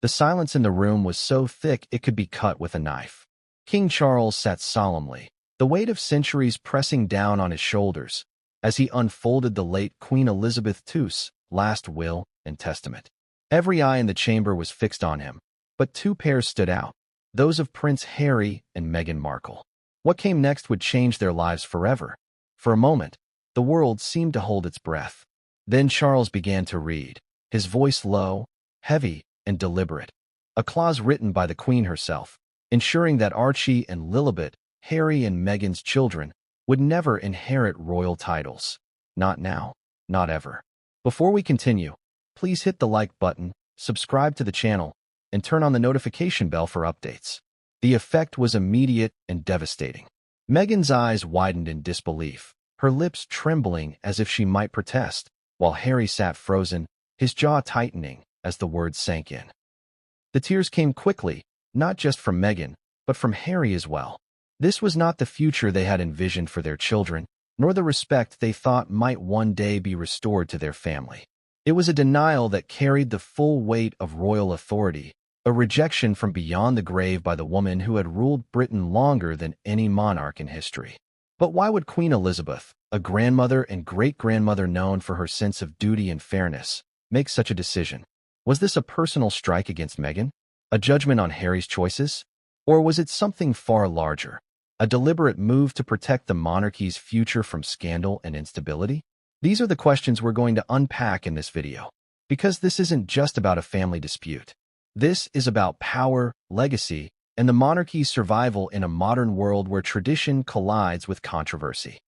The silence in the room was so thick it could be cut with a knife. King Charles sat solemnly, the weight of centuries pressing down on his shoulders, as he unfolded the late Queen Elizabeth II's last will and testament. Every eye in the chamber was fixed on him, but two pairs stood out, those of Prince Harry and Meghan Markle. What came next would change their lives forever. For a moment, the world seemed to hold its breath. Then Charles began to read, his voice low, heavy, and deliberate. A clause written by the Queen herself, ensuring that Archie and Lilibet, Harry and Meghan's children, would never inherit royal titles. Not now, not ever. Before we continue, please hit the like button, subscribe to the channel, and turn on the notification bell for updates. The effect was immediate and devastating. Meghan's eyes widened in disbelief, her lips trembling as if she might protest, while Harry sat frozen, his jaw tightening as the words sank in. The tears came quickly, not just from Meghan, but from Harry as well. This was not the future they had envisioned for their children, nor the respect they thought might one day be restored to their family. It was a denial that carried the full weight of royal authority, a rejection from beyond the grave by the woman who had ruled Britain longer than any monarch in history. But why would Queen Elizabeth, a grandmother and great-grandmother known for her sense of duty and fairness, make such a decision? Was this a personal strike against Meghan? A judgment on Harry's choices? Or was it something far larger? A deliberate move to protect the monarchy's future from scandal and instability? These are the questions we're going to unpack in this video. Because this isn't just about a family dispute. This is about power, legacy, and the monarchy's survival in a modern world where tradition collides with controversy.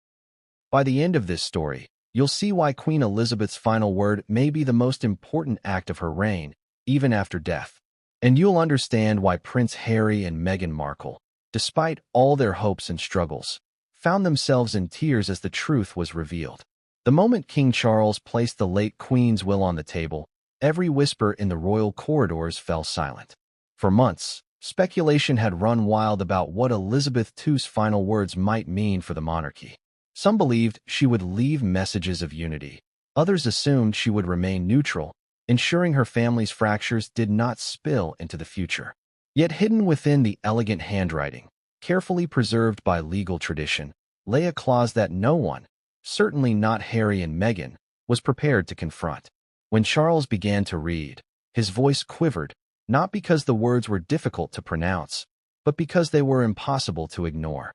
By the end of this story, you'll see why Queen Elizabeth's final word may be the most important act of her reign, even after death. And you'll understand why Prince Harry and Meghan Markle, despite all their hopes and struggles, found themselves in tears as the truth was revealed. The moment King Charles placed the late Queen's will on the table, every whisper in the royal corridors fell silent. For months, speculation had run wild about what Elizabeth II's final words might mean for the monarchy. Some believed she would leave messages of unity. Others assumed she would remain neutral, ensuring her family's fractures did not spill into the future. Yet hidden within the elegant handwriting, carefully preserved by legal tradition, lay a clause that no one, certainly not Harry and Meghan, was prepared to confront. When Charles began to read, his voice quivered, not because the words were difficult to pronounce, but because they were impossible to ignore.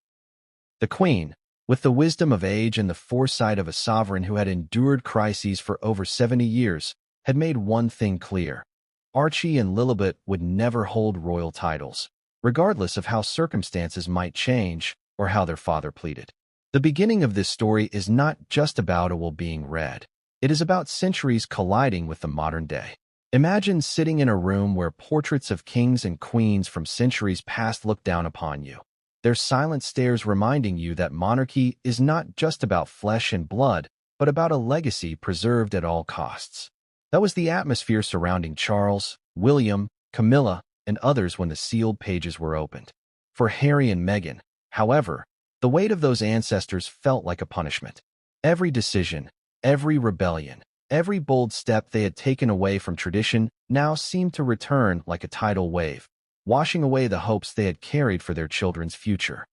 The Queen, with the wisdom of age and the foresight of a sovereign who had endured crises for over 70 years, had made one thing clear. Archie and Lilibet would never hold royal titles, regardless of how circumstances might change or how their father pleaded. The beginning of this story is not just about a will being read. It is about centuries colliding with the modern day. Imagine sitting in a room where portraits of kings and queens from centuries past look down upon you, their silent stares reminding you that monarchy is not just about flesh and blood, but about a legacy preserved at all costs. That was the atmosphere surrounding Charles, William, Camilla, and others when the sealed pages were opened. For Harry and Meghan, however, the weight of those ancestors felt like a punishment. Every decision, every rebellion, every bold step they had taken away from tradition now seemed to return like a tidal wave, washing away the hopes they had carried for their children's future.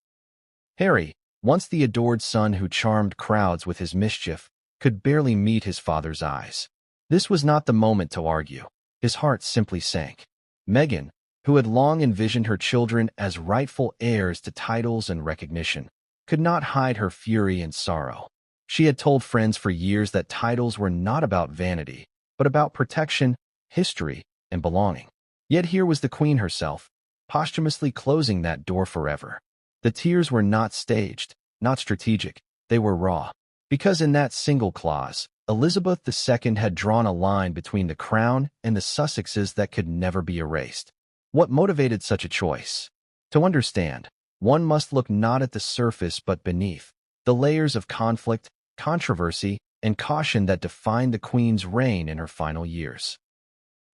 Harry, once the adored son who charmed crowds with his mischief, could barely meet his father's eyes. This was not the moment to argue. His heart simply sank. Meghan, who had long envisioned her children as rightful heirs to titles and recognition, could not hide her fury and sorrow. She had told friends for years that titles were not about vanity, but about protection, history, and belonging. Yet here was the Queen herself, posthumously closing that door forever. The tears were not staged, not strategic, they were raw. Because in that single clause, Elizabeth II had drawn a line between the crown and the Sussexes that could never be erased. What motivated such a choice? To understand, one must look not at the surface but beneath, the layers of conflict, controversy, and caution that defined the Queen's reign in her final years.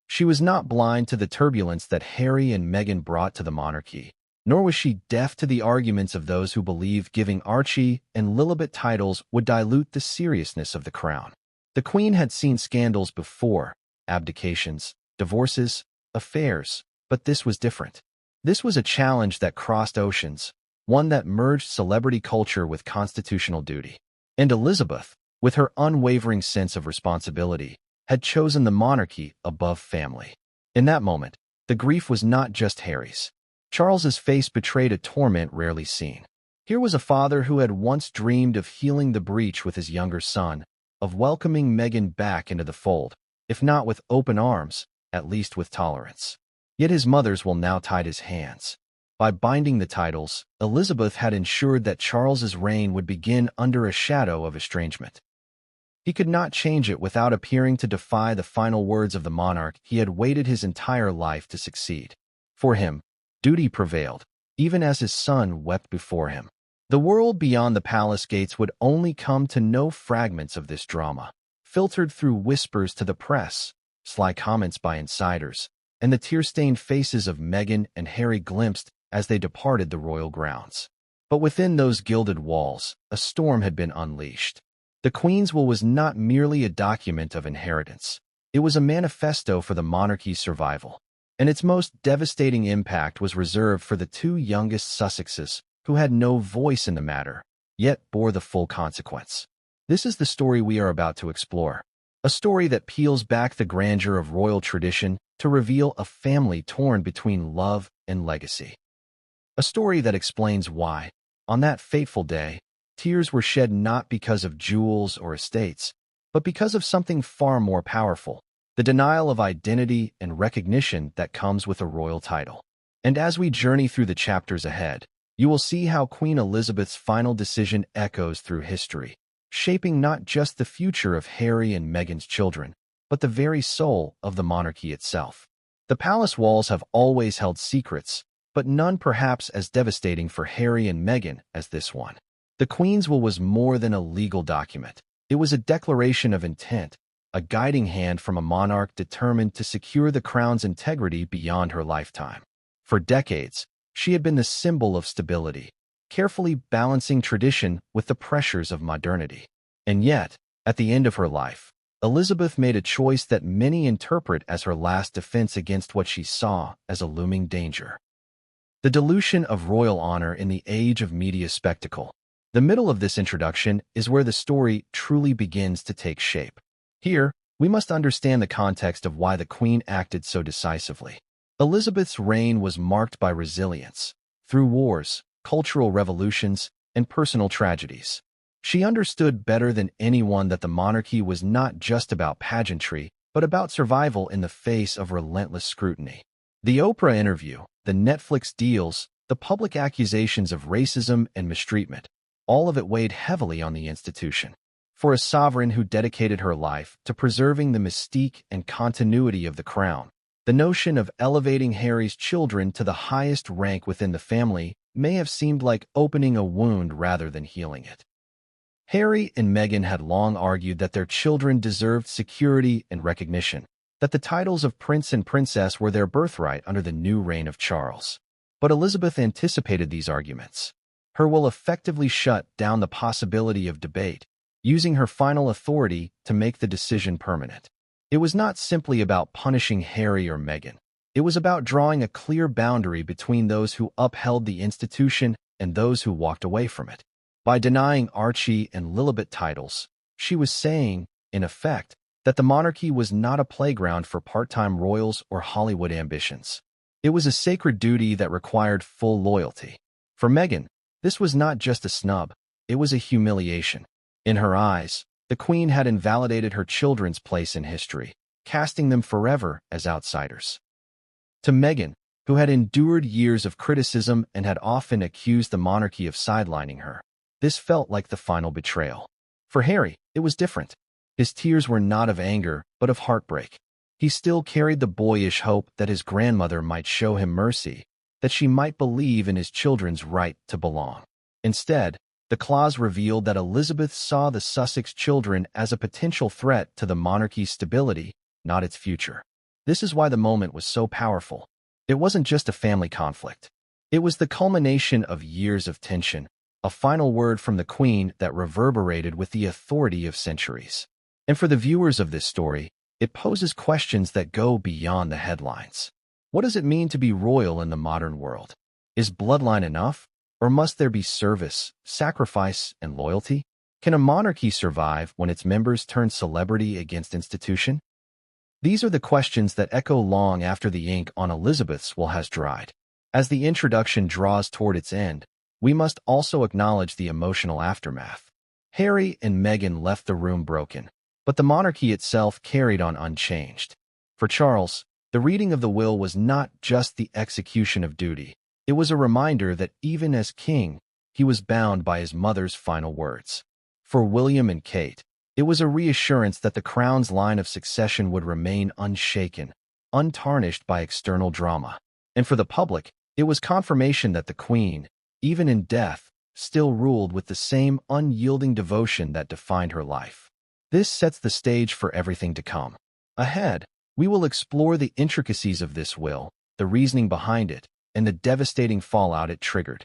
She was not blind to the turbulence that Harry and Meghan brought to the monarchy, nor was she deaf to the arguments of those who believed giving Archie and Lilibet titles would dilute the seriousness of the crown. The Queen had seen scandals before, abdications, divorces, affairs, but this was different. This was a challenge that crossed oceans, one that merged celebrity culture with constitutional duty. And Elizabeth, with her unwavering sense of responsibility, had chosen the monarchy above family. In that moment, the grief was not just Harry's. Charles's face betrayed a torment rarely seen. Here was a father who had once dreamed of healing the breach with his younger son, of welcoming Meghan back into the fold, if not with open arms, at least with tolerance. Yet his mother's will now tied his hands. By binding the titles, Elizabeth had ensured that Charles's reign would begin under a shadow of estrangement. He could not change it without appearing to defy the final words of the monarch he had waited his entire life to succeed. For him, duty prevailed, even as his son wept before him. The world beyond the palace gates would only come to know fragments of this drama, filtered through whispers to the press, sly comments by insiders, and the tear-stained faces of Meghan and Harry glimpsed as they departed the royal grounds. But within those gilded walls, a storm had been unleashed. The Queen's will was not merely a document of inheritance. It was a manifesto for the monarchy's survival, and its most devastating impact was reserved for the two youngest Sussexes, who had no voice in the matter, yet bore the full consequence. This is the story we are about to explore, a story that peels back the grandeur of royal tradition to reveal a family torn between love and legacy. A story that explains why, on that fateful day, tears were shed not because of jewels or estates, but because of something far more powerful, the denial of identity and recognition that comes with a royal title. And as we journey through the chapters ahead, you will see how Queen Elizabeth's final decision echoes through history, shaping not just the future of Harry and Meghan's children, but the very soul of the monarchy itself. The palace walls have always held secrets, but none perhaps as devastating for Harry and Meghan as this one. The Queen's will was more than a legal document. It was a declaration of intent, a guiding hand from a monarch determined to secure the crown's integrity beyond her lifetime. For decades, she had been the symbol of stability, carefully balancing tradition with the pressures of modernity. And yet, at the end of her life, Elizabeth made a choice that many interpret as her last defense against what she saw as a looming danger. The dilution of royal honor in the age of media spectacle. The middle of this introduction is where the story truly begins to take shape. Here, we must understand the context of why the Queen acted so decisively. Elizabeth's reign was marked by resilience, through wars, cultural revolutions, and personal tragedies. She understood better than anyone that the monarchy was not just about pageantry, but about survival in the face of relentless scrutiny. The Oprah interview, the Netflix deals, the public accusations of racism and mistreatment, all of it weighed heavily on the institution. For a sovereign who dedicated her life to preserving the mystique and continuity of the crown, the notion of elevating Harry's children to the highest rank within the family may have seemed like opening a wound rather than healing it. Harry and Meghan had long argued that their children deserved security and recognition, that the titles of prince and princess were their birthright under the new reign of Charles. But Elizabeth anticipated these arguments. Her will effectively shut down the possibility of debate, using her final authority to make the decision permanent. It was not simply about punishing Harry or Meghan. It was about drawing a clear boundary between those who upheld the institution and those who walked away from it. By denying Archie and Lilibet titles, she was saying, in effect, that the monarchy was not a playground for part-time royals or Hollywood ambitions. It was a sacred duty that required full loyalty. For Meghan, this was not just a snub, it was a humiliation. In her eyes, the Queen had invalidated her children's place in history, casting them forever as outsiders. To Meghan, who had endured years of criticism and had often accused the monarchy of sidelining her, this felt like the final betrayal. For Harry, it was different. His tears were not of anger, but of heartbreak. He still carried the boyish hope that his grandmother might show him mercy, that she might believe in his children's right to belong. Instead, the clause revealed that Elizabeth saw the Sussex children as a potential threat to the monarchy's stability, not its future. This is why the moment was so powerful. It wasn't just a family conflict. It was the culmination of years of tension, a final word from the Queen that reverberated with the authority of centuries. And for the viewers of this story, it poses questions that go beyond the headlines. What does it mean to be royal in the modern world? Is bloodline enough? Or must there be service, sacrifice, and loyalty? Can a monarchy survive when its members turn celebrity against institution? These are the questions that echo long after the ink on Elizabeth's will has dried. As the introduction draws toward its end, we must also acknowledge the emotional aftermath. Harry and Meghan left the room broken, but the monarchy itself carried on unchanged. For Charles, the reading of the will was not just the execution of duty. It was a reminder that even as king, he was bound by his mother's final words. For William and Kate, it was a reassurance that the crown's line of succession would remain unshaken, untarnished by external drama. And for the public, it was confirmation that the Queen, even in death, still ruled with the same unyielding devotion that defined her life. This sets the stage for everything to come. Ahead, we will explore the intricacies of this will, the reasoning behind it, and the devastating fallout it triggered.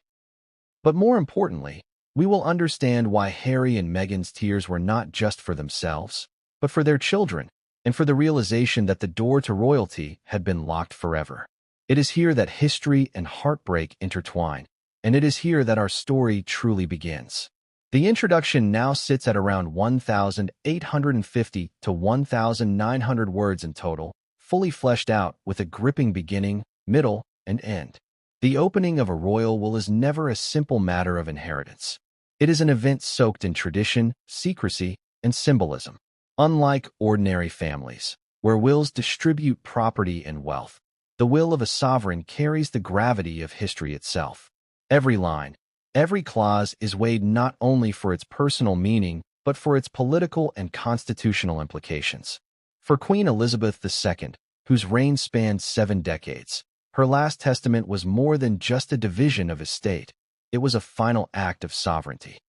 But more importantly, we will understand why Harry and Meghan's tears were not just for themselves, but for their children, and for the realization that the door to royalty had been locked forever. It is here that history and heartbreak intertwine, and it is here that our story truly begins. The introduction now sits at around 1,850 to 1,900 words in total, fully fleshed out with a gripping beginning, middle, and end. The opening of a royal will is never a simple matter of inheritance. It is an event soaked in tradition, secrecy, and symbolism. Unlike ordinary families, where wills distribute property and wealth, the will of a sovereign carries the gravity of history itself. Every line, every clause is weighed not only for its personal meaning, but for its political and constitutional implications. For Queen Elizabeth II, whose reign spanned 7 decades, her last testament was more than just a division of estate. It was a final act of sovereignty.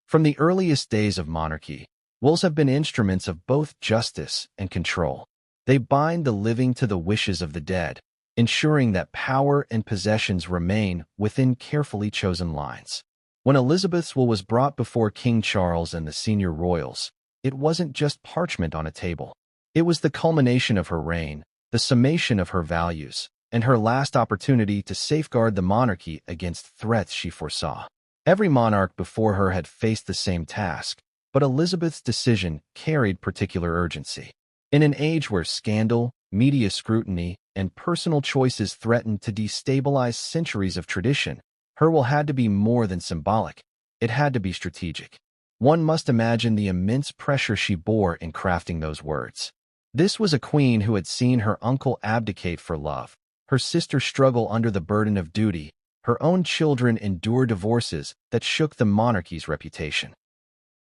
From the earliest days of monarchy, wills have been instruments of both justice and control. They bind the living to the wishes of the dead, ensuring that power and possessions remain within carefully chosen lines. When Elizabeth's will was brought before King Charles and the senior royals, it wasn't just parchment on a table. It was the culmination of her reign, the summation of her values, and her last opportunity to safeguard the monarchy against threats she foresaw. Every monarch before her had faced the same task, but Elizabeth's decision carried particular urgency. In an age where scandal, media scrutiny, and personal choices threatened to destabilize centuries of tradition, her will had to be more than symbolic. It had to be strategic. One must imagine the immense pressure she bore in crafting those words. This was a queen who had seen her uncle abdicate for love, her sister struggle under the burden of duty, her own children endure divorces that shook the monarchy's reputation.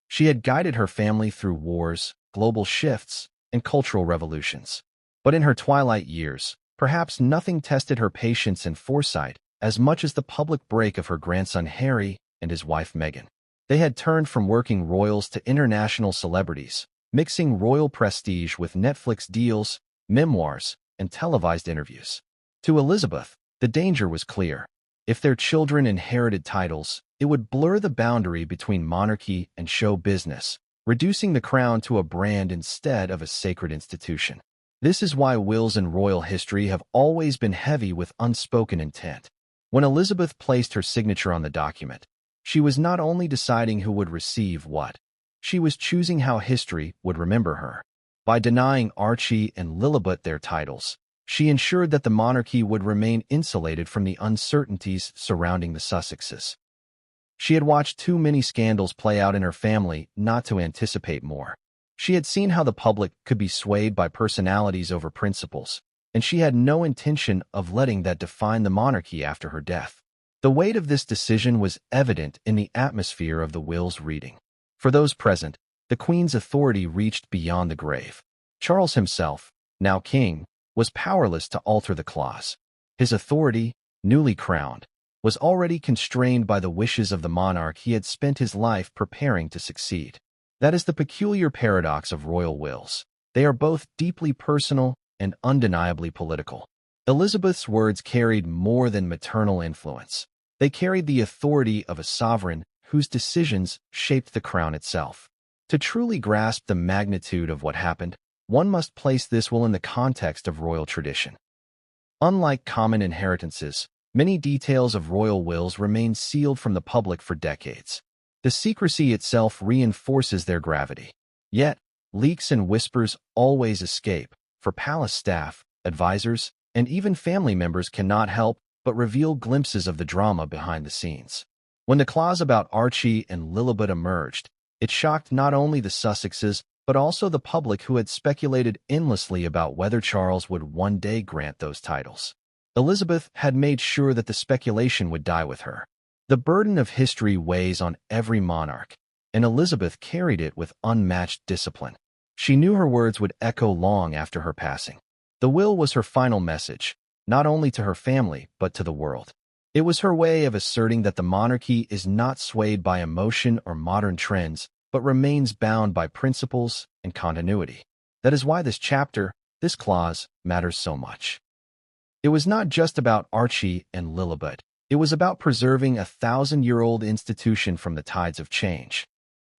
She had guided her family through wars, global shifts, and cultural revolutions. But in her twilight years, perhaps nothing tested her patience and foresight as much as the public break of her grandson Harry and his wife Meghan. They had turned from working royals to international celebrities, mixing royal prestige with Netflix deals, memoirs, and televised interviews. To Elizabeth, the danger was clear. If their children inherited titles, it would blur the boundary between monarchy and show business, reducing the crown to a brand instead of a sacred institution. This is why wills in royal history have always been heavy with unspoken intent. When Elizabeth placed her signature on the document, she was not only deciding who would receive what, she was choosing how history would remember her. By denying Archie and Lilibet their titles, she ensured that the monarchy would remain insulated from the uncertainties surrounding the Sussexes. She had watched too many scandals play out in her family not to anticipate more. She had seen how the public could be swayed by personalities over principles, and she had no intention of letting that define the monarchy after her death. The weight of this decision was evident in the atmosphere of the will's reading. For those present, the Queen's authority reached beyond the grave. Charles himself, now king, was powerless to alter the clause. His authority, newly crowned, was already constrained by the wishes of the monarch he had spent his life preparing to succeed. That is the peculiar paradox of royal wills. They are both deeply personal and undeniably political. Elizabeth's words carried more than maternal influence. They carried the authority of a sovereign whose decisions shaped the crown itself. To truly grasp the magnitude of what happened, one must place this will in the context of royal tradition. Unlike common inheritances, many details of royal wills remain sealed from the public for decades. The secrecy itself reinforces their gravity. Yet, leaks and whispers always escape, for palace staff, advisors, and even family members cannot help but reveal glimpses of the drama behind the scenes. When the clause about Archie and Lilibet emerged, it shocked not only the Sussexes but also the public who had speculated endlessly about whether Charles would one day grant those titles. Elizabeth had made sure that the speculation would die with her. The burden of history weighs on every monarch, and Elizabeth carried it with unmatched discipline. She knew her words would echo long after her passing. The will was her final message, not only to her family but to the world. It was her way of asserting that the monarchy is not swayed by emotion or modern trends, but remains bound by principles and continuity. That is why this chapter, this clause, matters so much. It was not just about Archie and Lilibet. It was about preserving a 1,000-year-old institution from the tides of change.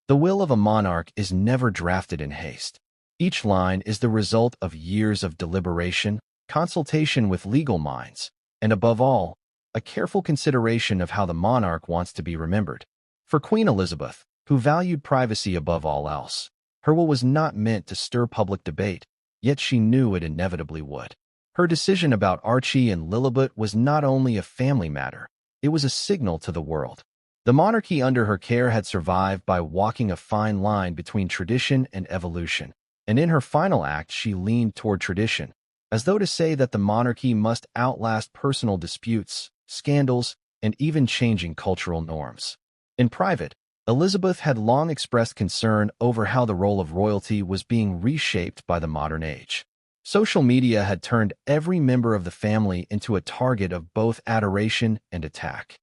The will of a monarch is never drafted in haste. Each line is the result of years of deliberation, consultation with legal minds, and above all, a careful consideration of how the monarch wants to be remembered. For Queen Elizabeth, who valued privacy above all else, her will was not meant to stir public debate, yet she knew it inevitably would. Her decision about Archie and Lilibet was not only a family matter, it was a signal to the world. The monarchy under her care had survived by walking a fine line between tradition and evolution, and in her final act she leaned toward tradition, as though to say that the monarchy must outlast personal disputes, scandals, and even changing cultural norms. In private, Elizabeth had long expressed concern over how the role of royalty was being reshaped by the modern age. Social media had turned every member of the family into a target of both adoration and attack.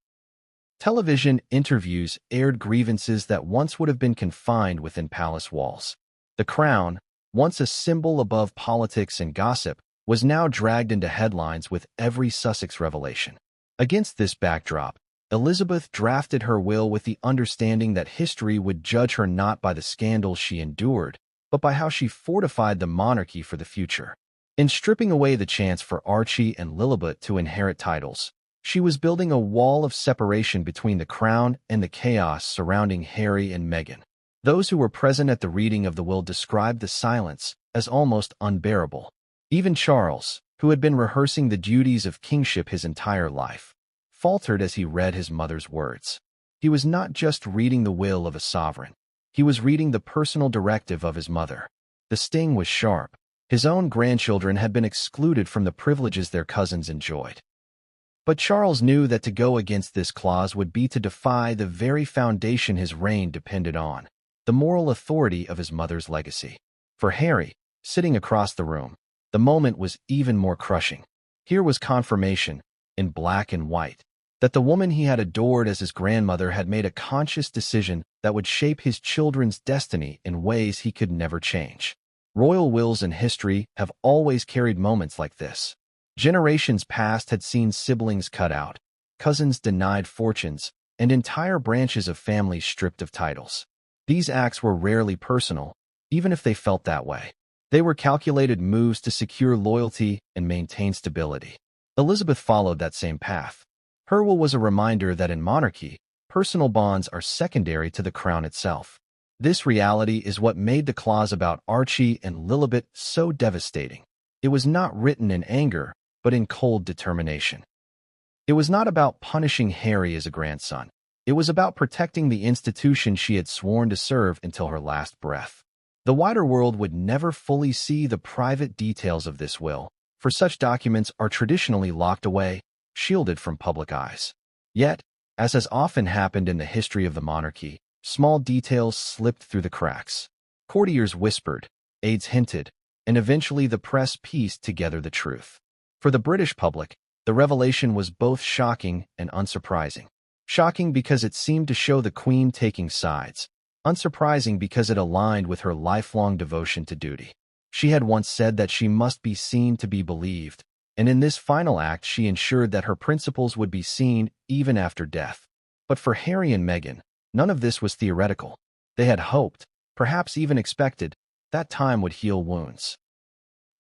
Television interviews aired grievances that once would have been confined within palace walls. The crown, once a symbol above politics and gossip, was now dragged into headlines with every Sussex revelation. Against this backdrop, Elizabeth drafted her will with the understanding that history would judge her not by the scandals she endured, but by how she fortified the monarchy for the future. In stripping away the chance for Archie and Lilibet to inherit titles, she was building a wall of separation between the crown and the chaos surrounding Harry and Meghan. Those who were present at the reading of the will described the silence as almost unbearable. Even Charles, who had been rehearsing the duties of kingship his entire life, faltered as he read his mother's words. He was not just reading the will of a sovereign. He was reading the personal directive of his mother. The sting was sharp. His own grandchildren had been excluded from the privileges their cousins enjoyed. But Charles knew that to go against this clause would be to defy the very foundation his reign depended on, the moral authority of his mother's legacy. For Harry, sitting across the room, the moment was even more crushing. Here was confirmation, in black and white, that the woman he had adored as his grandmother had made a conscious decision that would shape his children's destiny in ways he could never change. Royal wills in history have always carried moments like this. Generations past had seen siblings cut out, cousins denied fortunes, and entire branches of families stripped of titles. These acts were rarely personal, even if they felt that way. They were calculated moves to secure loyalty and maintain stability. Elizabeth followed that same path. Her will was a reminder that in monarchy, personal bonds are secondary to the crown itself. This reality is what made the clause about Archie and Lilibet so devastating. It was not written in anger, but in cold determination. It was not about punishing Harry as a grandson. It was about protecting the institution she had sworn to serve until her last breath. The wider world would never fully see the private details of this will, for such documents are traditionally locked away, shielded from public eyes. Yet, as has often happened in the history of the monarchy, small details slipped through the cracks. Courtiers whispered, aides hinted, and eventually the press pieced together the truth. For the British public, the revelation was both shocking and unsurprising. Shocking because it seemed to show the Queen taking sides, unsurprising because it aligned with her lifelong devotion to duty. She had once said that she must be seen to be believed, and in this final act she ensured that her principles would be seen even after death. But for Harry and Meghan, none of this was theoretical. They had hoped, perhaps even expected, that time would heal wounds.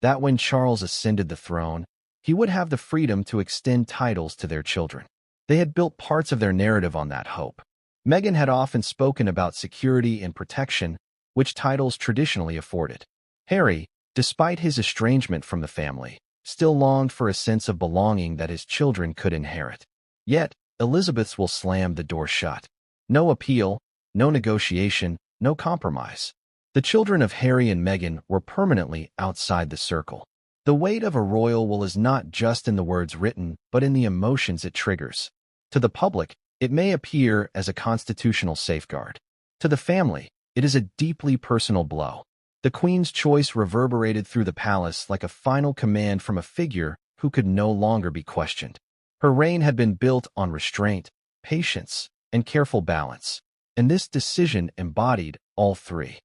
That when Charles ascended the throne, he would have the freedom to extend titles to their children. They had built parts of their narrative on that hope. Meghan had often spoken about security and protection, which titles traditionally afforded. Harry, despite his estrangement from the family, still longed for a sense of belonging that his children could inherit. Yet, Elizabeth's will slammed the door shut. No appeal, no negotiation, no compromise. The children of Harry and Meghan were permanently outside the circle. The weight of a royal will is not just in the words written, but in the emotions it triggers. To the public, it may appear as a constitutional safeguard. To the family, it is a deeply personal blow. The Queen's choice reverberated through the palace like a final command from a figure who could no longer be questioned. Her reign had been built on restraint, patience, and careful balance, and this decision embodied all three.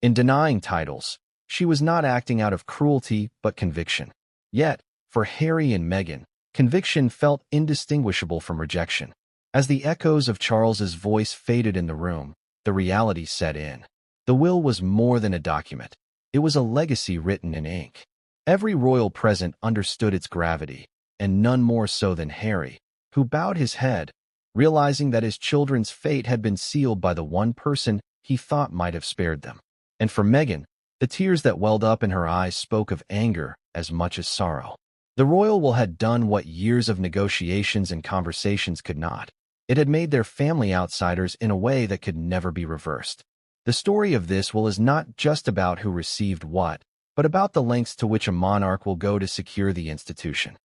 In denying titles, she was not acting out of cruelty but conviction. Yet, for Harry and Meghan, conviction felt indistinguishable from rejection. As the echoes of Charles's voice faded in the room, the reality set in. The will was more than a document. It was a legacy written in ink. Every royal present understood its gravity, and none more so than Harry, who bowed his head, realizing that his children's fate had been sealed by the one person he thought might have spared them. And for Meghan, the tears that welled up in her eyes spoke of anger as much as sorrow. The royal will had done what years of negotiations and conversations could not. It had made their family outsiders in a way that could never be reversed. The story of this will is not just about who received what, but about the lengths to which a monarch will go to secure the institution.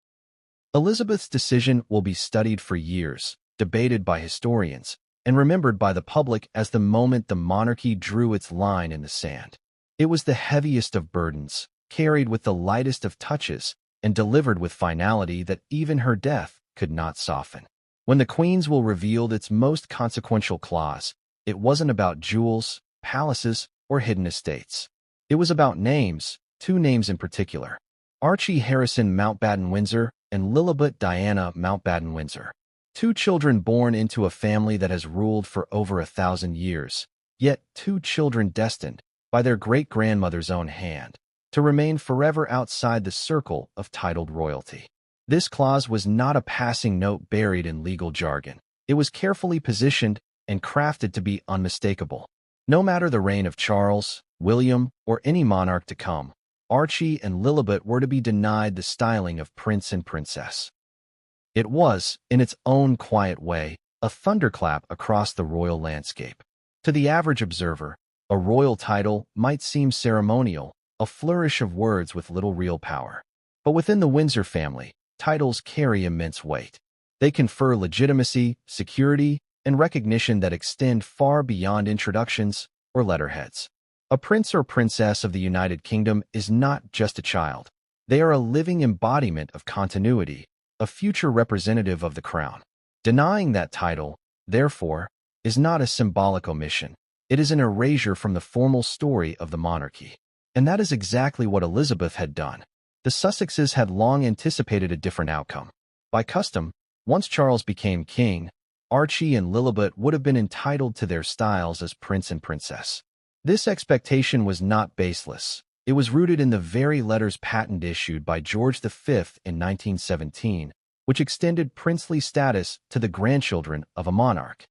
Elizabeth's decision will be studied for years, debated by historians, and remembered by the public as the moment the monarchy drew its line in the sand. It was the heaviest of burdens, carried with the lightest of touches, and delivered with finality that even her death could not soften. When the Queen's will revealed its most consequential clause, it wasn't about jewels, palaces, or hidden estates. It was about names, two names in particular: Archie Harrison Mountbatten-Windsor and Lilibet Diana Mountbatten-Windsor. Two children born into a family that has ruled for over 1,000 years, yet two children destined, by their great-grandmother's own hand, to remain forever outside the circle of titled royalty. This clause was not a passing note buried in legal jargon. It was carefully positioned and crafted to be unmistakable. No matter the reign of Charles, William, or any monarch to come, Archie and Lilibet were to be denied the styling of prince and princess. It was, in its own quiet way, a thunderclap across the royal landscape. To the average observer, a royal title might seem ceremonial, a flourish of words with little real power. But within the Windsor family, titles carry immense weight. They confer legitimacy, security, and recognition that extend far beyond introductions or letterheads. A prince or princess of the United Kingdom is not just a child. They are a living embodiment of continuity, a future representative of the crown. Denying that title, therefore, is not a symbolic omission. It is an erasure from the formal story of the monarchy. And that is exactly what Elizabeth had done. The Sussexes had long anticipated a different outcome. By custom, once Charles became king, Archie and Lilibet would have been entitled to their styles as prince and princess. This expectation was not baseless. It was rooted in the very letters patent issued by George V in 1917, which extended princely status to the grandchildren of a monarch.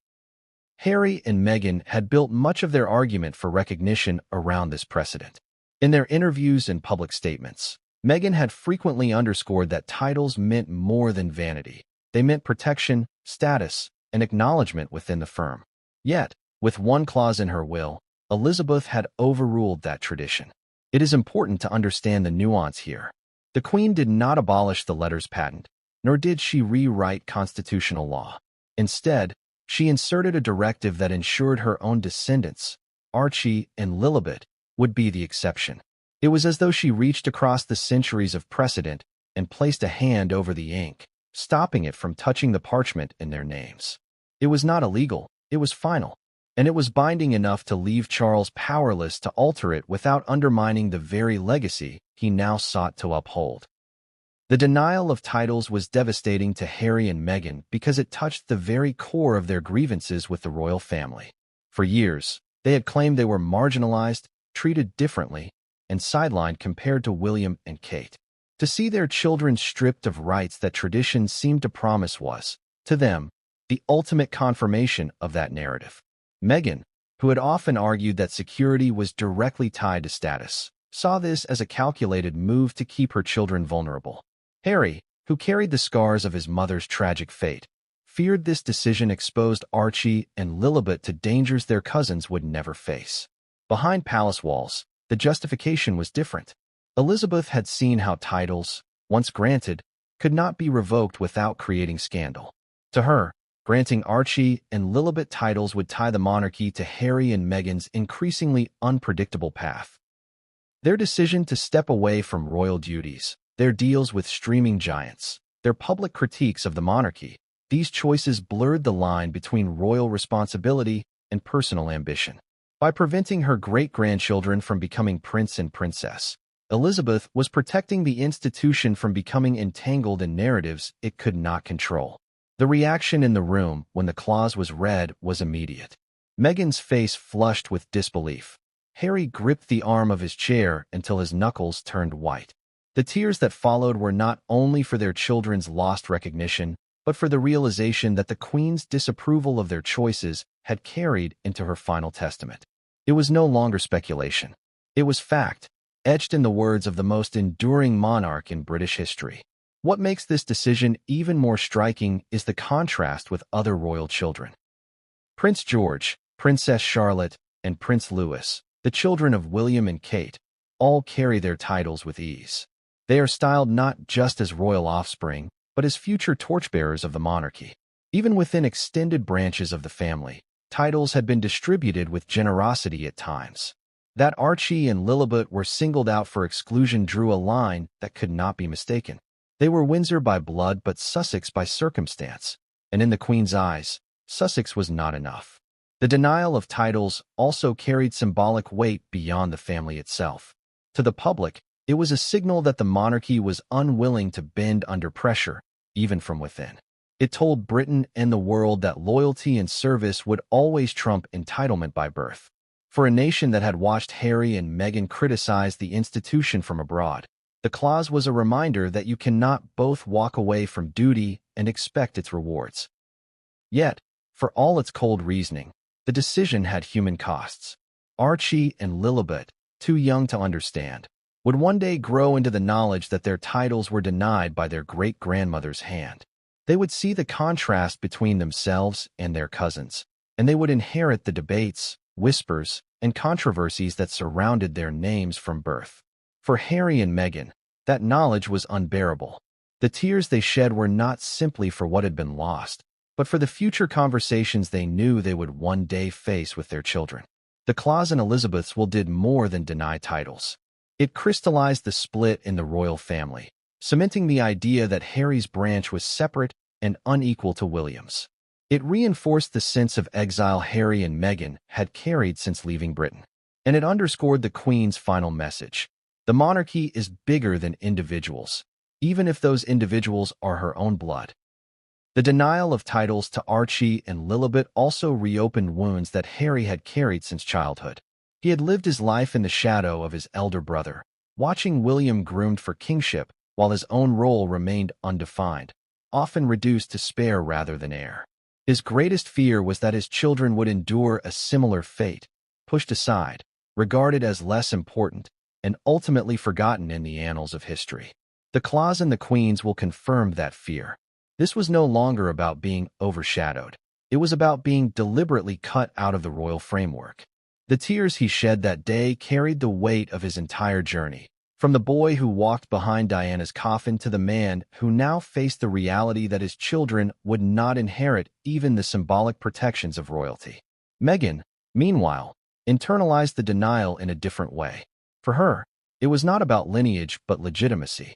Harry and Meghan had built much of their argument for recognition around this precedent. In their interviews and public statements, Meghan had frequently underscored that titles meant more than vanity. They meant protection, status, and acknowledgement within the firm. Yet, with one clause in her will, Elizabeth had overruled that tradition. It is important to understand the nuance here. The Queen did not abolish the letters patent, nor did she rewrite constitutional law. Instead, she inserted a directive that ensured her own descendants, Archie and Lilibet, would be the exception. It was as though she reached across the centuries of precedent and placed a hand over the ink, stopping it from touching the parchment in their names. It was not illegal, it was final, and it was binding enough to leave Charles powerless to alter it without undermining the very legacy he now sought to uphold. The denial of titles was devastating to Harry and Meghan because it touched the very core of their grievances with the royal family. For years, they had claimed they were marginalized, treated differently, and sidelined compared to William and Kate. To see their children stripped of rights that tradition seemed to promise was, to them, the ultimate confirmation of that narrative. Meghan, who had often argued that security was directly tied to status, saw this as a calculated move to keep her children vulnerable. Harry, who carried the scars of his mother's tragic fate, feared this decision exposed Archie and Lilibet to dangers their cousins would never face. Behind palace walls, the justification was different. Elizabeth had seen how titles, once granted, could not be revoked without creating scandal. To her, granting Archie and Lilibet titles would tie the monarchy to Harry and Meghan's increasingly unpredictable path. Their decision to step away from royal duties, their deals with streaming giants, their public critiques of the monarchy, these choices blurred the line between royal responsibility and personal ambition. By preventing her great-grandchildren from becoming prince and princess, Elizabeth was protecting the institution from becoming entangled in narratives it could not control. The reaction in the room when the clause was read was immediate. Meghan's face flushed with disbelief. Harry gripped the arm of his chair until his knuckles turned white. The tears that followed were not only for their children's lost recognition, but for the realization that the Queen's disapproval of their choices had carried into her final testament. It was no longer speculation. It was fact, etched in the words of the most enduring monarch in British history. What makes this decision even more striking is the contrast with other royal children. Prince George, Princess Charlotte, and Prince Louis, the children of William and Kate, all carry their titles with ease. They are styled not just as royal offspring, but as future torchbearers of the monarchy. Even within extended branches of the family, titles had been distributed with generosity at times. That Archie and Lilibet were singled out for exclusion drew a line that could not be mistaken. They were Windsor by blood but Sussex by circumstance, and in the Queen's eyes, Sussex was not enough. The denial of titles also carried symbolic weight beyond the family itself. To the public, it was a signal that the monarchy was unwilling to bend under pressure, even from within. It told Britain and the world that loyalty and service would always trump entitlement by birth. For a nation that had watched Harry and Meghan criticize the institution from abroad, the clause was a reminder that you cannot both walk away from duty and expect its rewards. Yet, for all its cold reasoning, the decision had human costs. Archie and Lilibet, too young to understand, would one day grow into the knowledge that their titles were denied by their great-grandmother's hand. They would see the contrast between themselves and their cousins, and they would inherit the debates, whispers, and controversies that surrounded their names from birth. For Harry and Meghan, that knowledge was unbearable. The tears they shed were not simply for what had been lost, but for the future conversations they knew they would one day face with their children. The clause in Elizabeth's will did more than deny titles. It crystallized the split in the royal family, cementing the idea that Harry's branch was separate and unequal to William's. It reinforced the sense of exile Harry and Meghan had carried since leaving Britain. And it underscored the Queen's final message. The monarchy is bigger than individuals, even if those individuals are her own blood. The denial of titles to Archie and Lilibet also reopened wounds that Harry had carried since childhood. He had lived his life in the shadow of his elder brother, watching William groomed for kingship while his own role remained undefined, often reduced to spare rather than heir. His greatest fear was that his children would endure a similar fate, pushed aside, regarded as less important, and ultimately forgotten in the annals of history. The clause in the Queen's will confirm that fear. This was no longer about being overshadowed. It was about being deliberately cut out of the royal framework. The tears he shed that day carried the weight of his entire journey, from the boy who walked behind Diana's coffin to the man who now faced the reality that his children would not inherit even the symbolic protections of royalty. Meghan, meanwhile, internalized the denial in a different way. For her, it was not about lineage but legitimacy.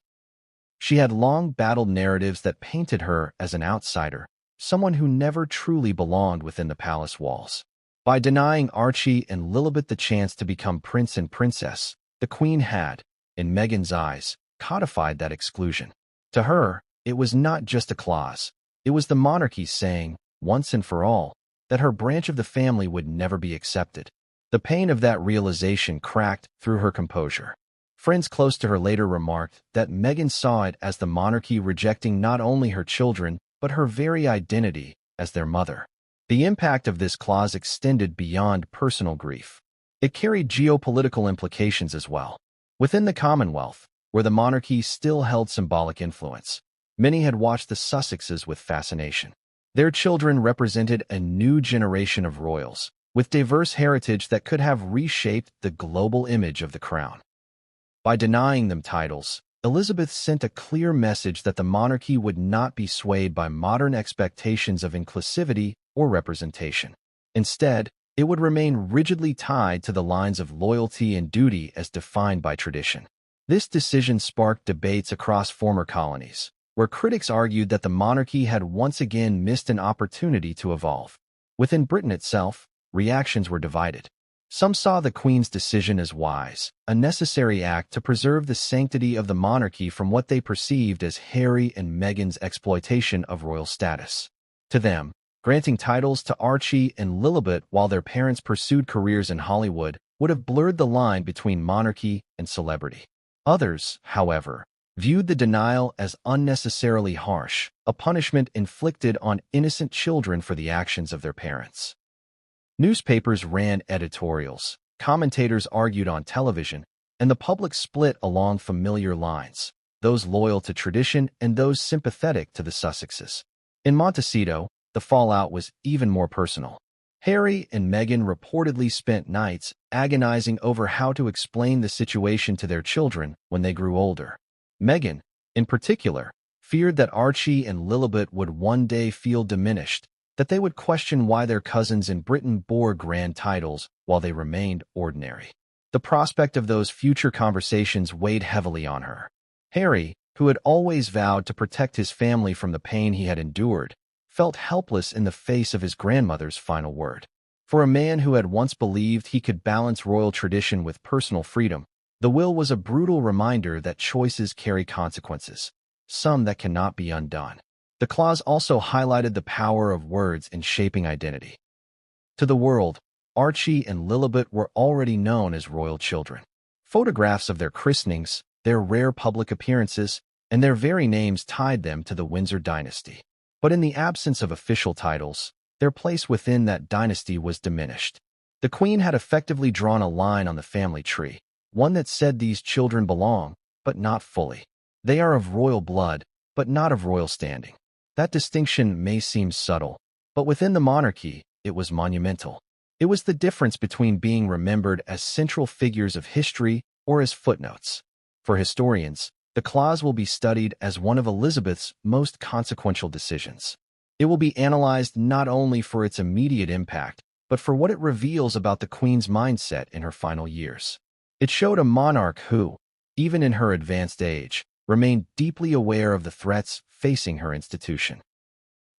She had long battled narratives that painted her as an outsider, someone who never truly belonged within the palace walls. By denying Archie and Lilibet the chance to become prince and princess, the Queen had, in Meghan's eyes, codified that exclusion. To her, it was not just a clause. It was the monarchy saying, once and for all, that her branch of the family would never be accepted. The pain of that realization cracked through her composure. Friends close to her later remarked that Meghan saw it as the monarchy rejecting not only her children, but her very identity as their mother. The impact of this clause extended beyond personal grief. It carried geopolitical implications as well. Within the Commonwealth, where the monarchy still held symbolic influence, many had watched the Sussexes with fascination. Their children represented a new generation of royals, with diverse heritage that could have reshaped the global image of the crown. By denying them titles, Elizabeth sent a clear message that the monarchy would not be swayed by modern expectations of inclusivity or representation. Instead, it would remain rigidly tied to the lines of loyalty and duty as defined by tradition. This decision sparked debates across former colonies, where critics argued that the monarchy had once again missed an opportunity to evolve. Within Britain itself, reactions were divided. Some saw the Queen's decision as wise, a necessary act to preserve the sanctity of the monarchy from what they perceived as Harry and Meghan's exploitation of royal status. To them, granting titles to Archie and Lilibet while their parents pursued careers in Hollywood would have blurred the line between monarchy and celebrity. Others, however, viewed the denial as unnecessarily harsh, a punishment inflicted on innocent children for the actions of their parents. Newspapers ran editorials, commentators argued on television, and the public split along familiar lines, those loyal to tradition and those sympathetic to the Sussexes. In Montecito, the fallout was even more personal. Harry and Meghan reportedly spent nights agonizing over how to explain the situation to their children when they grew older. Meghan, in particular, feared that Archie and Lilibet would one day feel diminished, that they would question why their cousins in Britain bore grand titles while they remained ordinary. The prospect of those future conversations weighed heavily on her. Harry, who had always vowed to protect his family from the pain he had endured, felt helpless in the face of his grandmother's final word. For a man who had once believed he could balance royal tradition with personal freedom, the will was a brutal reminder that choices carry consequences, some that cannot be undone. The clause also highlighted the power of words in shaping identity. To the world, Archie and Lilibet were already known as royal children. Photographs of their christenings, their rare public appearances, and their very names tied them to the Windsor dynasty. But in the absence of official titles, their place within that dynasty was diminished. The Queen had effectively drawn a line on the family tree, one that said these children belong, but not fully. They are of royal blood, but not of royal standing. That distinction may seem subtle, but within the monarchy, it was monumental. It was the difference between being remembered as central figures of history or as footnotes. For historians, the clause will be studied as one of Elizabeth's most consequential decisions. It will be analyzed not only for its immediate impact, but for what it reveals about the Queen's mindset in her final years. It showed a monarch who, even in her advanced age, remained deeply aware of the threats facing her institution.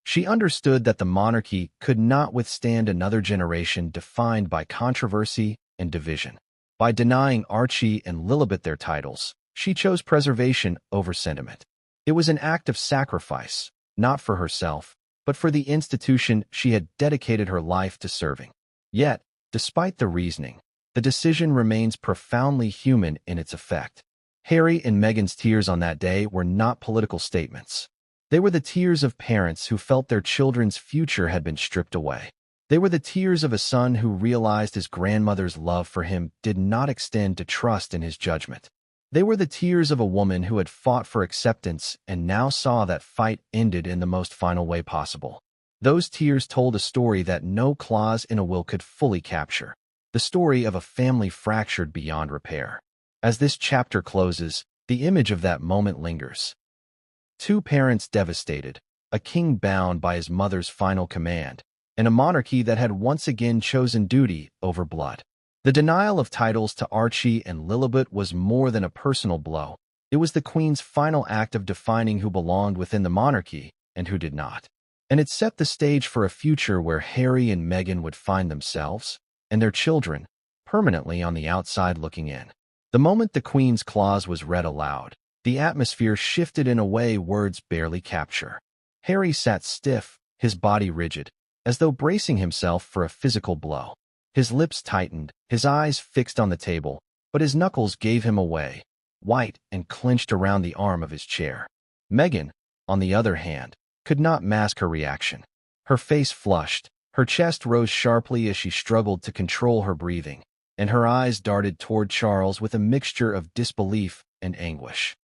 She understood that the monarchy could not withstand another generation defined by controversy and division. By denying Archie and Lilibet their titles, she chose preservation over sentiment. It was an act of sacrifice, not for herself, but for the institution she had dedicated her life to serving. Yet, despite the reasoning, the decision remains profoundly human in its effect. Harry and Meghan's tears on that day were not political statements. They were the tears of parents who felt their children's future had been stripped away. They were the tears of a son who realized his grandmother's love for him did not extend to trust in his judgment. They were the tears of a woman who had fought for acceptance and now saw that fight ended in the most final way possible. Those tears told a story that no clause in a will could fully capture, the story of a family fractured beyond repair. As this chapter closes, the image of that moment lingers. Two parents devastated, a king bound by his mother's final command, and a monarchy that had once again chosen duty over blood. The denial of titles to Archie and Lilibet was more than a personal blow. It was the Queen's final act of defining who belonged within the monarchy and who did not. And it set the stage for a future where Harry and Meghan would find themselves, and their children, permanently on the outside looking in. The moment the Queen's clause was read aloud, the atmosphere shifted in a way words barely capture. Harry sat stiff, his body rigid, as though bracing himself for a physical blow. His lips tightened, his eyes fixed on the table, but his knuckles gave him away, white and clenched around the arm of his chair. Meghan, on the other hand, could not mask her reaction. Her face flushed, her chest rose sharply as she struggled to control her breathing, and her eyes darted toward Charles with a mixture of disbelief and anguish.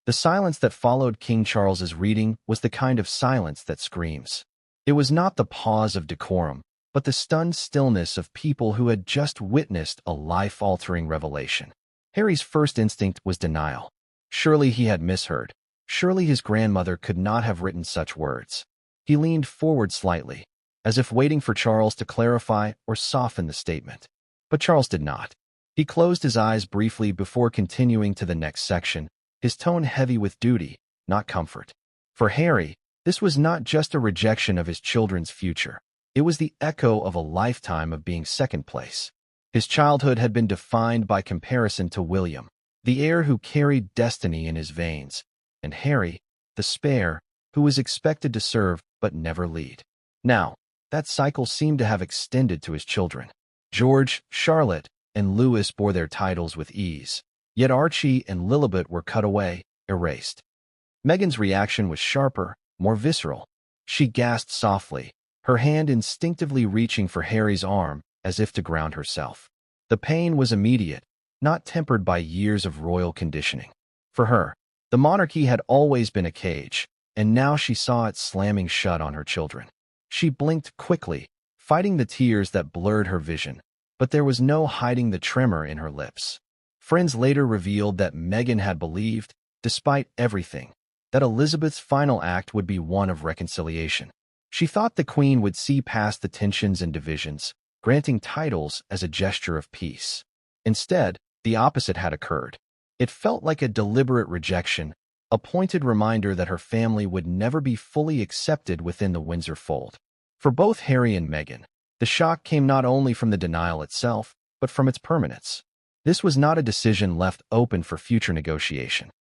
The silence that followed King Charles's reading was the kind of silence that screams. It was not the pause of decorum, but the stunned stillness of people who had just witnessed a life-altering revelation. Harry's first instinct was denial. Surely he had misheard. Surely his grandmother could not have written such words. He leaned forward slightly, as if waiting for Charles to clarify or soften the statement. But Charles did not. He closed his eyes briefly before continuing to the next section, his tone heavy with duty, not comfort. For Harry, this was not just a rejection of his children's future. It was the echo of a lifetime of being second place. His childhood had been defined by comparison to William, the heir who carried destiny in his veins, and Harry, the spare, who was expected to serve but never lead. Now, that cycle seemed to have extended to his children. George, Charlotte, and Louis bore their titles with ease, yet Archie and Lilibet were cut away, erased. Meghan's reaction was sharper, more visceral. She gasped softly, her hand instinctively reaching for Harry's arm as if to ground herself. The pain was immediate, not tempered by years of royal conditioning. For her, the monarchy had always been a cage, and now she saw it slamming shut on her children. She blinked quickly, fighting the tears that blurred her vision, but there was no hiding the tremor in her lips. Friends later revealed that Meghan had believed, despite everything, that Elizabeth's final act would be one of reconciliation. She thought the Queen would see past the tensions and divisions, granting titles as a gesture of peace. Instead, the opposite had occurred. It felt like a deliberate rejection, a pointed reminder that her family would never be fully accepted within the Windsor fold. For both Harry and Meghan, the shock came not only from the denial itself, but from its permanence. This was not a decision left open for future negotiation.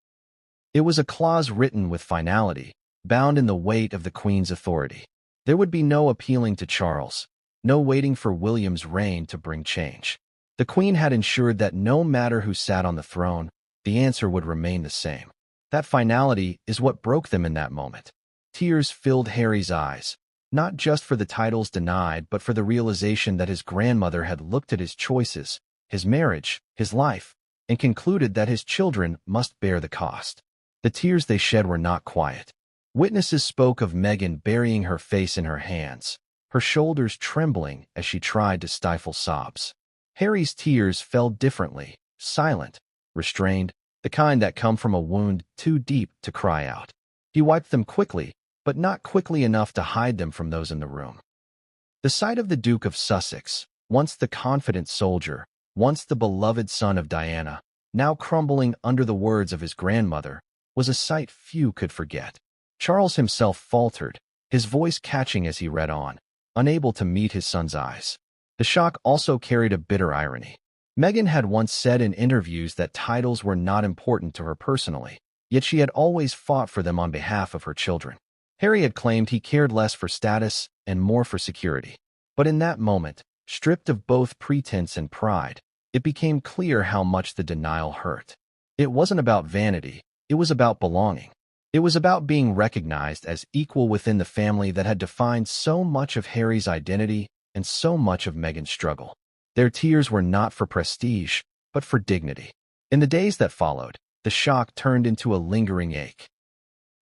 It was a clause written with finality, bound in the weight of the Queen's authority. There would be no appealing to Charles, no waiting for William's reign to bring change. The Queen had ensured that no matter who sat on the throne, the answer would remain the same. That finality is what broke them in that moment. Tears filled Harry's eyes, not just for the titles denied, but for the realization that his grandmother had looked at his choices, his marriage, his life, and concluded that his children must bear the cost. The tears they shed were not quiet. Witnesses spoke of Meghan burying her face in her hands, her shoulders trembling as she tried to stifle sobs. Harry's tears fell differently, silent, restrained, the kind that come from a wound too deep to cry out. He wiped them quickly, but not quickly enough to hide them from those in the room. The sight of the Duke of Sussex, once the confident soldier, once the beloved son of Diana, now crumbling under the words of his grandmother, was a sight few could forget. Charles himself faltered, his voice catching as he read on, unable to meet his son's eyes. The shock also carried a bitter irony. Meghan had once said in interviews that titles were not important to her personally, yet she had always fought for them on behalf of her children. Harry had claimed he cared less for status and more for security. But in that moment, stripped of both pretense and pride, it became clear how much the denial hurt. It wasn't about vanity, it was about belonging. It was about being recognized as equal within the family that had defined so much of Harry's identity and so much of Meghan's struggle. Their tears were not for prestige, but for dignity. In the days that followed, the shock turned into a lingering ache.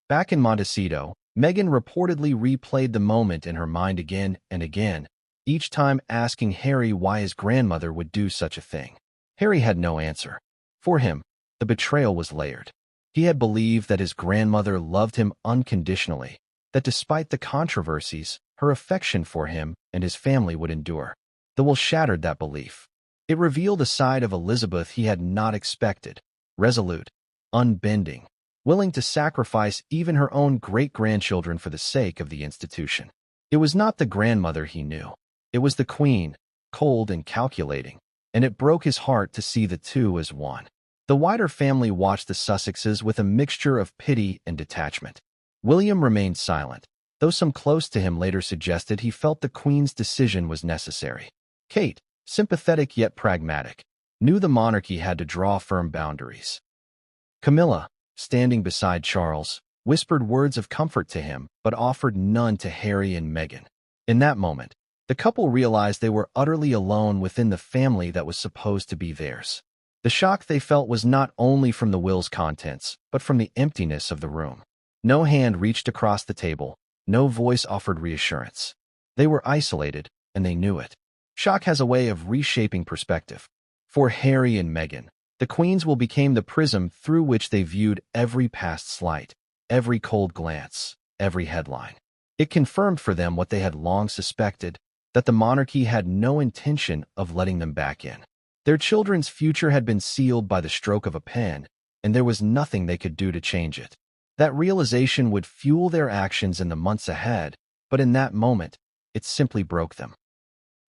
Back in Montecito, Meghan reportedly replayed the moment in her mind again and again, each time asking Harry why his grandmother would do such a thing. Harry had no answer. For him, the betrayal was layered. He had believed that his grandmother loved him unconditionally, that despite the controversies, her affection for him and his family would endure. The will shattered that belief. It revealed a side of Elizabeth he had not expected, resolute, unbending, willing to sacrifice even her own great-grandchildren for the sake of the institution. It was not the grandmother he knew. It was the Queen, cold and calculating, and it broke his heart to see the two as one. The wider family watched the Sussexes with a mixture of pity and detachment. William remained silent, though some close to him later suggested he felt the Queen's decision was necessary. Kate, sympathetic yet pragmatic, knew the monarchy had to draw firm boundaries. Camilla, standing beside Charles, whispered words of comfort to him, but offered none to Harry and Meghan. In that moment, the couple realized they were utterly alone within the family that was supposed to be theirs. The shock they felt was not only from the will's contents, but from the emptiness of the room. No hand reached across the table, no voice offered reassurance. They were isolated, and they knew it. Shock has a way of reshaping perspective. For Harry and Meghan, the Queen's will became the prism through which they viewed every past slight, every cold glance, every headline. It confirmed for them what they had long suspected, that the monarchy had no intention of letting them back in. Their children's future had been sealed by the stroke of a pen, and there was nothing they could do to change it. That realization would fuel their actions in the months ahead, but in that moment, it simply broke them.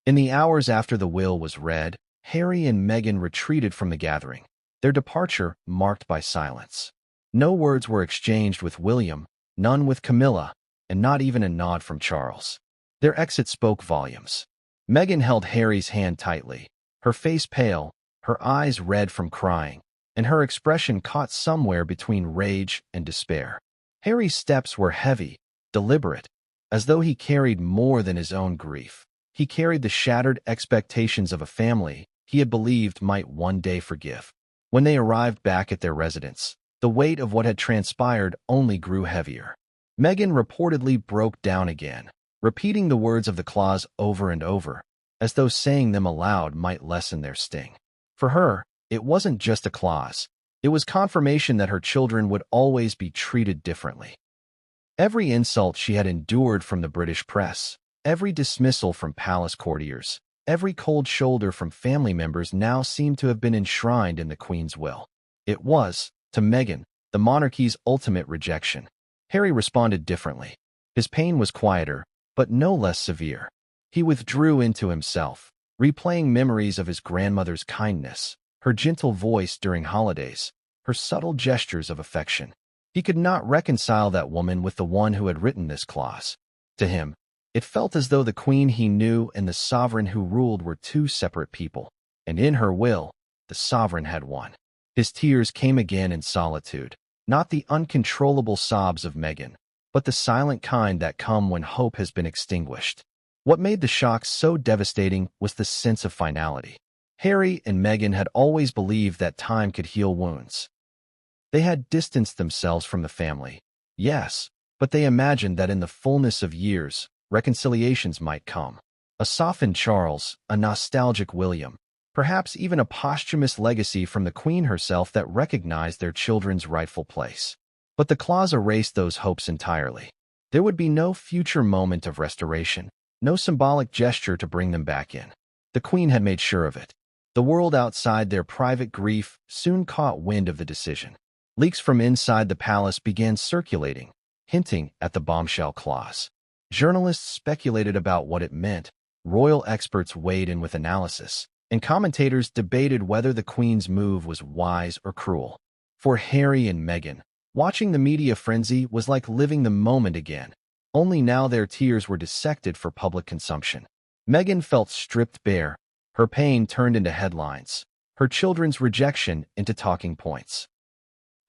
In the hours after the will was read, Harry and Meghan retreated from the gathering, their departure marked by silence. No words were exchanged with William, none with Camilla, and not even a nod from Charles. Their exit spoke volumes. Meghan held Harry's hand tightly, her face pale, her eyes red from crying, and her expression caught somewhere between rage and despair. Harry's steps were heavy, deliberate, as though he carried more than his own grief. He carried the shattered expectations of a family he had believed might one day forgive. When they arrived back at their residence, the weight of what had transpired only grew heavier. Meghan reportedly broke down again, repeating the words of the clause over and over, as though saying them aloud might lessen their sting. For her, it wasn't just a clause. It was confirmation that her children would always be treated differently. Every insult she had endured from the British press, every dismissal from palace courtiers, every cold shoulder from family members now seemed to have been enshrined in the Queen's will. It was, to Meghan, the monarchy's ultimate rejection. Harry responded differently. His pain was quieter, but no less severe. He withdrew into himself, replaying memories of his grandmother's kindness, her gentle voice during holidays, her subtle gestures of affection. He could not reconcile that woman with the one who had written this clause. To him, it felt as though the Queen he knew and the sovereign who ruled were two separate people, and in her will, the sovereign had won. His tears came again in solitude, not the uncontrollable sobs of Meghan, but the silent kind that come when hope has been extinguished. What made the shock so devastating was the sense of finality. Harry and Meghan had always believed that time could heal wounds. They had distanced themselves from the family, yes, but they imagined that in the fullness of years, reconciliations might come. A softened Charles, a nostalgic William, perhaps even a posthumous legacy from the Queen herself that recognized their children's rightful place. But the clause erased those hopes entirely. There would be no future moment of restoration, no symbolic gesture to bring them back in. The Queen had made sure of it. The world outside their private grief soon caught wind of the decision. Leaks from inside the palace began circulating, hinting at the bombshell clause. Journalists speculated about what it meant, royal experts weighed in with analysis, and commentators debated whether the Queen's move was wise or cruel. For Harry and Meghan, watching the media frenzy was like living the moment again, only now their tears were dissected for public consumption. Meghan felt stripped bare, her pain turned into headlines, her children's rejection into talking points.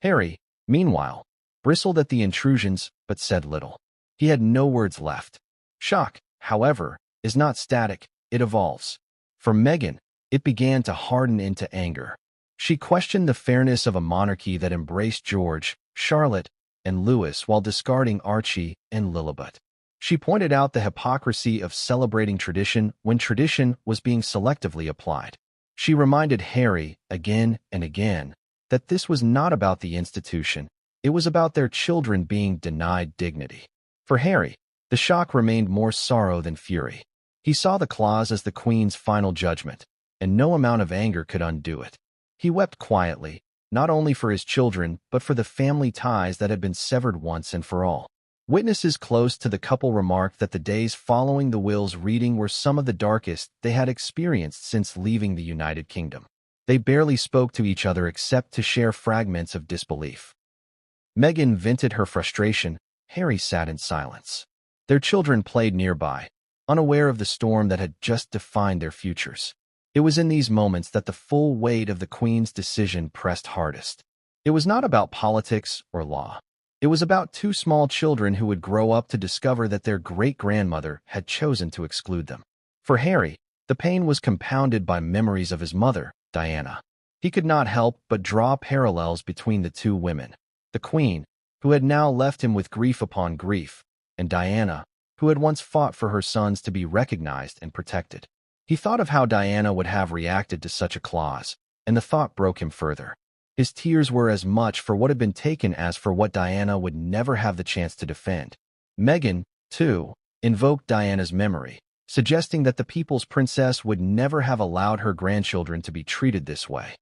Harry, meanwhile, bristled at the intrusions but said little. He had no words left. Shock, however, is not static, it evolves. For Meghan, it began to harden into anger. She questioned the fairness of a monarchy that embraced George, Charlotte, and Louis while discarding Archie and Lilibet. She pointed out the hypocrisy of celebrating tradition when tradition was being selectively applied. She reminded Harry, again and again, that this was not about the institution, it was about their children being denied dignity. For Harry, the shock remained more sorrow than fury. He saw the clause as the Queen's final judgment, and no amount of anger could undo it. He wept quietly, not only for his children, but for the family ties that had been severed once and for all. Witnesses close to the couple remarked that the days following the will's reading were some of the darkest they had experienced since leaving the United Kingdom. They barely spoke to each other except to share fragments of disbelief. Meghan vented her frustration. Harry sat in silence. Their children played nearby, unaware of the storm that had just defined their futures. It was in these moments that the full weight of the Queen's decision pressed hardest. It was not about politics or law. It was about two small children who would grow up to discover that their great-grandmother had chosen to exclude them. For Harry, the pain was compounded by memories of his mother, Diana. He could not help but draw parallels between the two women, the Queen, who had now left him with grief upon grief, and Diana, who had once fought for her sons to be recognized and protected. He thought of how Diana would have reacted to such a clause, and the thought broke him further. His tears were as much for what had been taken as for what Diana would never have the chance to defend. Meghan, too, invoked Diana's memory, suggesting that the people's princess would never have allowed her grandchildren to be treated this way.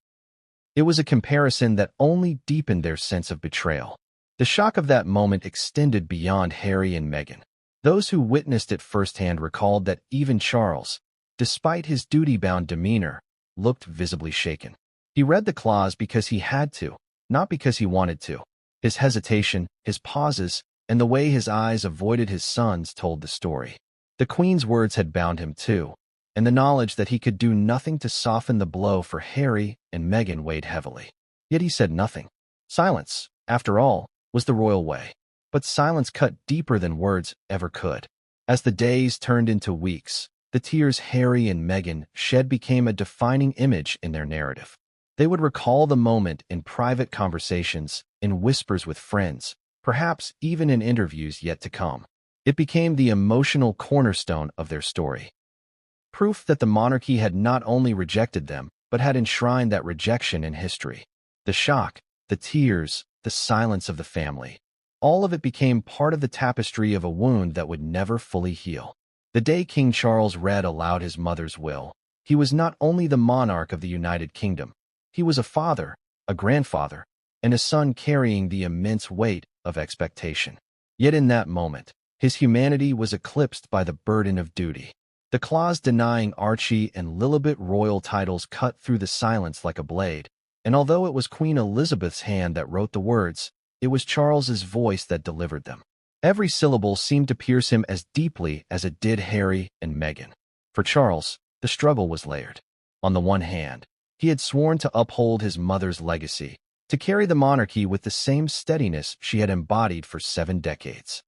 It was a comparison that only deepened their sense of betrayal. The shock of that moment extended beyond Harry and Meghan. Those who witnessed it firsthand recalled that even Charles, despite his duty-bound demeanor, looked visibly shaken. He read the clause because he had to, not because he wanted to. His hesitation, his pauses, and the way his eyes avoided his sons told the story. The Queen's words had bound him too, and the knowledge that he could do nothing to soften the blow for Harry and Meghan weighed heavily. Yet he said nothing. Silence, after all, was the royal way. But silence cut deeper than words ever could. As the days turned into weeks, the tears Harry and Meghan shed became a defining image in their narrative. They would recall the moment in private conversations, in whispers with friends, perhaps even in interviews yet to come. It became the emotional cornerstone of their story. Proof that the monarchy had not only rejected them, but had enshrined that rejection in history. The shock, the tears, the silence of the family. All of it became part of the tapestry of a wound that would never fully heal. The day King Charles read aloud his mother's will, he was not only the monarch of the United Kingdom, he was a father, a grandfather, and a son carrying the immense weight of expectation. Yet in that moment, his humanity was eclipsed by the burden of duty. The clause denying Archie and Lilibet royal titles cut through the silence like a blade, and although it was Queen Elizabeth's hand that wrote the words, it was Charles's voice that delivered them. Every syllable seemed to pierce him as deeply as it did Harry and Meghan. For Charles, the struggle was layered. On the one hand, he had sworn to uphold his mother's legacy, to carry the monarchy with the same steadiness she had embodied for 7 decades.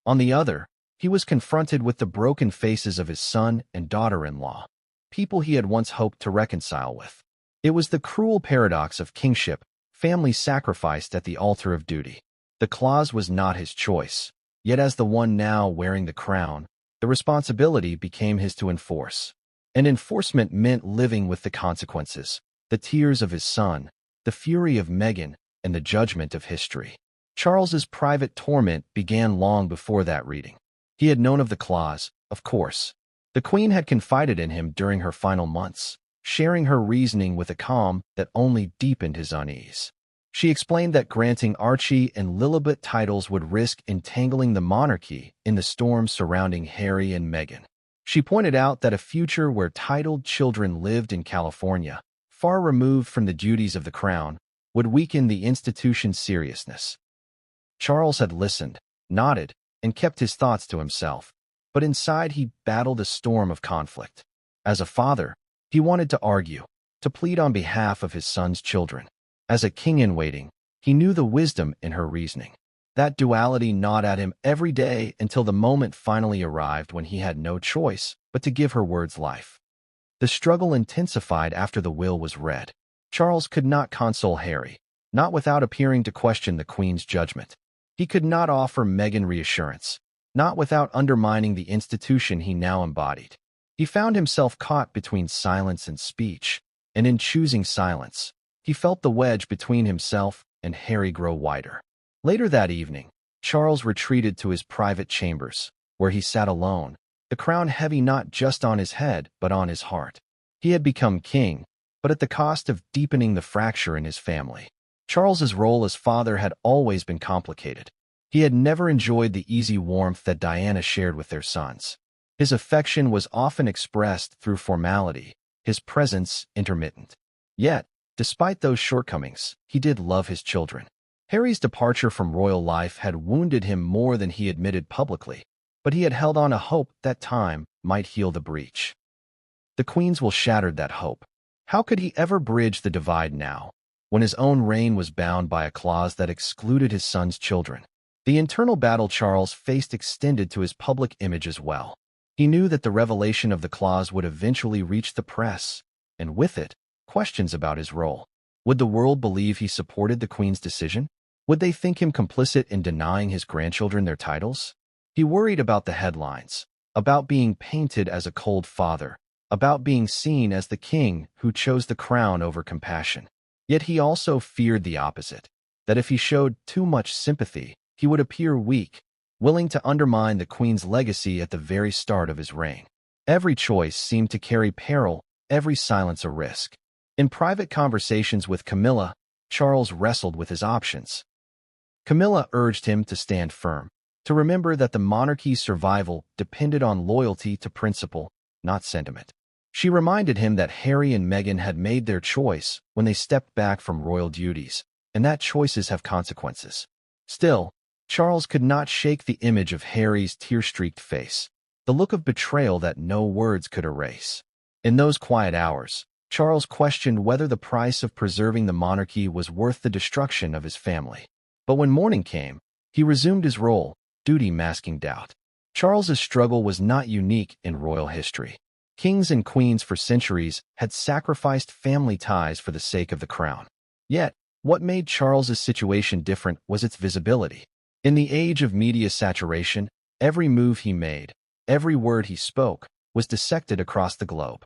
On the other, he was confronted with the broken faces of his son and daughter-in-law, people he had once hoped to reconcile with. It was the cruel paradox of kingship, family sacrificed at the altar of duty. The clause was not his choice, yet as the one now wearing the crown, the responsibility became his to enforce. And enforcement meant living with the consequences, the tears of his son, the fury of Meghan, and the judgment of history. Charles's private torment began long before that reading. He had known of the clause, of course. The Queen had confided in him during her final months, sharing her reasoning with a calm that only deepened his unease. She explained that granting Archie and Lilibet titles would risk entangling the monarchy in the storm surrounding Harry and Meghan. She pointed out that a future where titled children lived in California, far removed from the duties of the crown, would weaken the institution's seriousness. Charles had listened, nodded, and kept his thoughts to himself, but inside he battled a storm of conflict. As a father, he wanted to argue, to plead on behalf of his son's children. As a king-in-waiting, he knew the wisdom in her reasoning. That duality gnawed at him every day until the moment finally arrived when he had no choice but to give her words life. The struggle intensified after the will was read. Charles could not console Harry, not without appearing to question the Queen's judgment. He could not offer Meghan reassurance, not without undermining the institution he now embodied. He found himself caught between silence and speech, and in choosing silence, he felt the wedge between himself and Harry grow wider. Later that evening, Charles retreated to his private chambers, where he sat alone, the crown heavy not just on his head but on his heart. He had become king, but at the cost of deepening the fracture in his family. Charles's role as father had always been complicated. He had never enjoyed the easy warmth that Diana shared with their sons. His affection was often expressed through formality, his presence intermittent. Yet, despite those shortcomings, he did love his children. Harry's departure from royal life had wounded him more than he admitted publicly, but he had held on a hope that time might heal the breach. The Queen's will shattered that hope. How could he ever bridge the divide now, when his own reign was bound by a clause that excluded his son's children. The internal battle Charles faced extended to his public image as well. He knew that the revelation of the clause would eventually reach the press, and with it, questions about his role. Would the world believe he supported the Queen's decision? Would they think him complicit in denying his grandchildren their titles? He worried about the headlines, about being painted as a cold father, about being seen as the king who chose the crown over compassion. Yet he also feared the opposite, that if he showed too much sympathy, he would appear weak, willing to undermine the Queen's legacy at the very start of his reign. Every choice seemed to carry peril, every silence a risk. In private conversations with Camilla, Charles wrestled with his options. Camilla urged him to stand firm, to remember that the monarchy's survival depended on loyalty to principle, not sentiment. She reminded him that Harry and Meghan had made their choice when they stepped back from royal duties, and that choices have consequences. Still, Charles could not shake the image of Harry's tear-streaked face, the look of betrayal that no words could erase. In those quiet hours, Charles questioned whether the price of preserving the monarchy was worth the destruction of his family. But when morning came, he resumed his role, duty masking doubt. Charles's struggle was not unique in royal history. Kings and queens for centuries had sacrificed family ties for the sake of the crown. Yet, what made Charles's situation different was its visibility. In the age of media saturation, every move he made, every word he spoke, was dissected across the globe.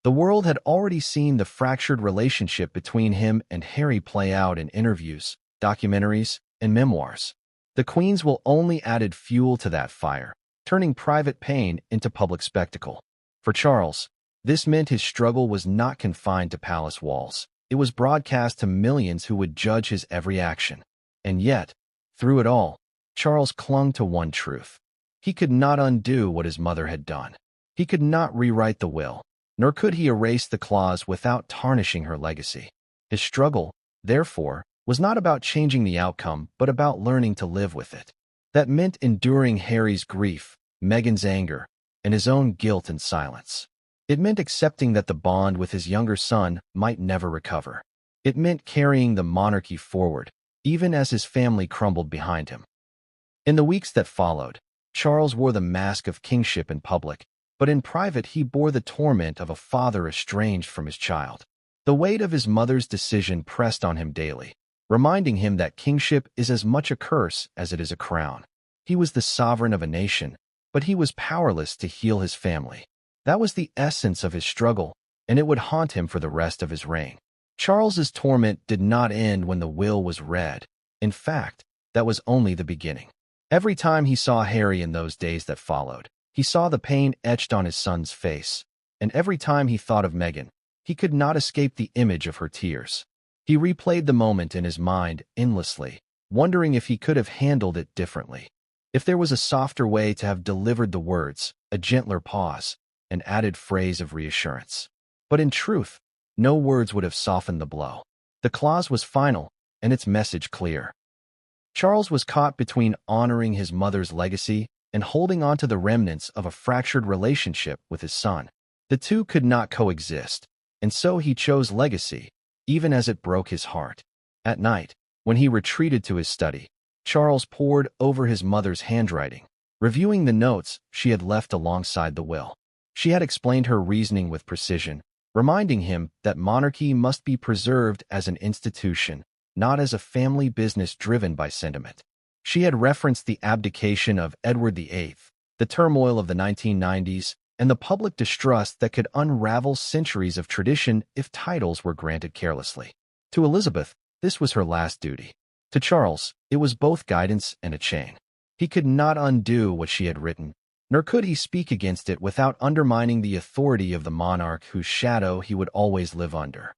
The world had already seen the fractured relationship between him and Harry play out in interviews, documentaries, and memoirs. The Queen's will only added fuel to that fire, turning private pain into public spectacle. For Charles, this meant his struggle was not confined to palace walls. It was broadcast to millions who would judge his every action. And yet, through it all, Charles clung to one truth. He could not undo what his mother had done. He could not rewrite the will, nor could he erase the clause without tarnishing her legacy. His struggle, therefore, was not about changing the outcome, but about learning to live with it. That meant enduring Harry's grief, Meghan's anger, and his own guilt and silence. It meant accepting that the bond with his younger son might never recover. It meant carrying the monarchy forward, even as his family crumbled behind him. In the weeks that followed, Charles wore the mask of kingship in public, but in private he bore the torment of a father estranged from his child. The weight of his mother's decision pressed on him daily, reminding him that kingship is as much a curse as it is a crown. He was the sovereign of a nation, but he was powerless to heal his family. That was the essence of his struggle, and it would haunt him for the rest of his reign. Charles's torment did not end when the will was read. In fact, that was only the beginning. Every time he saw Harry in those days that followed, he saw the pain etched on his son's face, and every time he thought of Meghan, he could not escape the image of her tears. He replayed the moment in his mind endlessly, wondering if he could have handled it differently. If there was a softer way to have delivered the words, a gentler pause, an added phrase of reassurance. But in truth, no words would have softened the blow. The clause was final, and its message clear. Charles was caught between honoring his mother's legacy and holding on to the remnants of a fractured relationship with his son. The two could not coexist, and so he chose legacy, even as it broke his heart. At night, when he retreated to his study, Charles pored over his mother's handwriting, reviewing the notes she had left alongside the will. She had explained her reasoning with precision, reminding him that monarchy must be preserved as an institution, not as a family business driven by sentiment. She had referenced the abdication of Edward VIII, the turmoil of the 1990s, and the public distrust that could unravel centuries of tradition if titles were granted carelessly. To Elizabeth, this was her last duty. To Charles, it was both guidance and a chain. He could not undo what she had written, nor could he speak against it without undermining the authority of the monarch whose shadow he would always live under.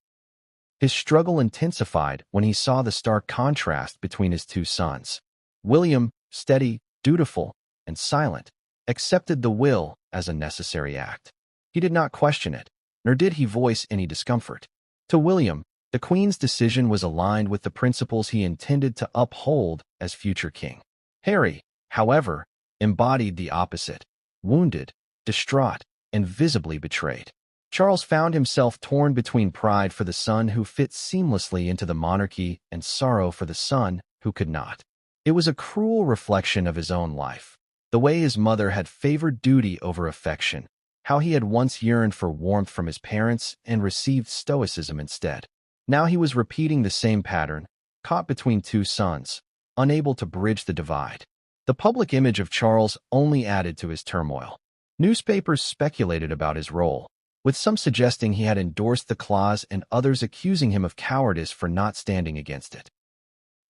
His struggle intensified when he saw the stark contrast between his two sons. William, steady, dutiful, and silent, accepted the will as a necessary act. He did not question it, nor did he voice any discomfort. To William, the Queen's decision was aligned with the principles he intended to uphold as future king. Harry, however, embodied the opposite, wounded, distraught, and visibly betrayed. Charles found himself torn between pride for the son who fit seamlessly into the monarchy and sorrow for the son who could not. It was a cruel reflection of his own life, the way his mother had favored duty over affection, how he had once yearned for warmth from his parents and received stoicism instead. Now he was repeating the same pattern, caught between two sons, unable to bridge the divide. The public image of Charles only added to his turmoil. Newspapers speculated about his role, with some suggesting he had endorsed the clause and others accusing him of cowardice for not standing against it.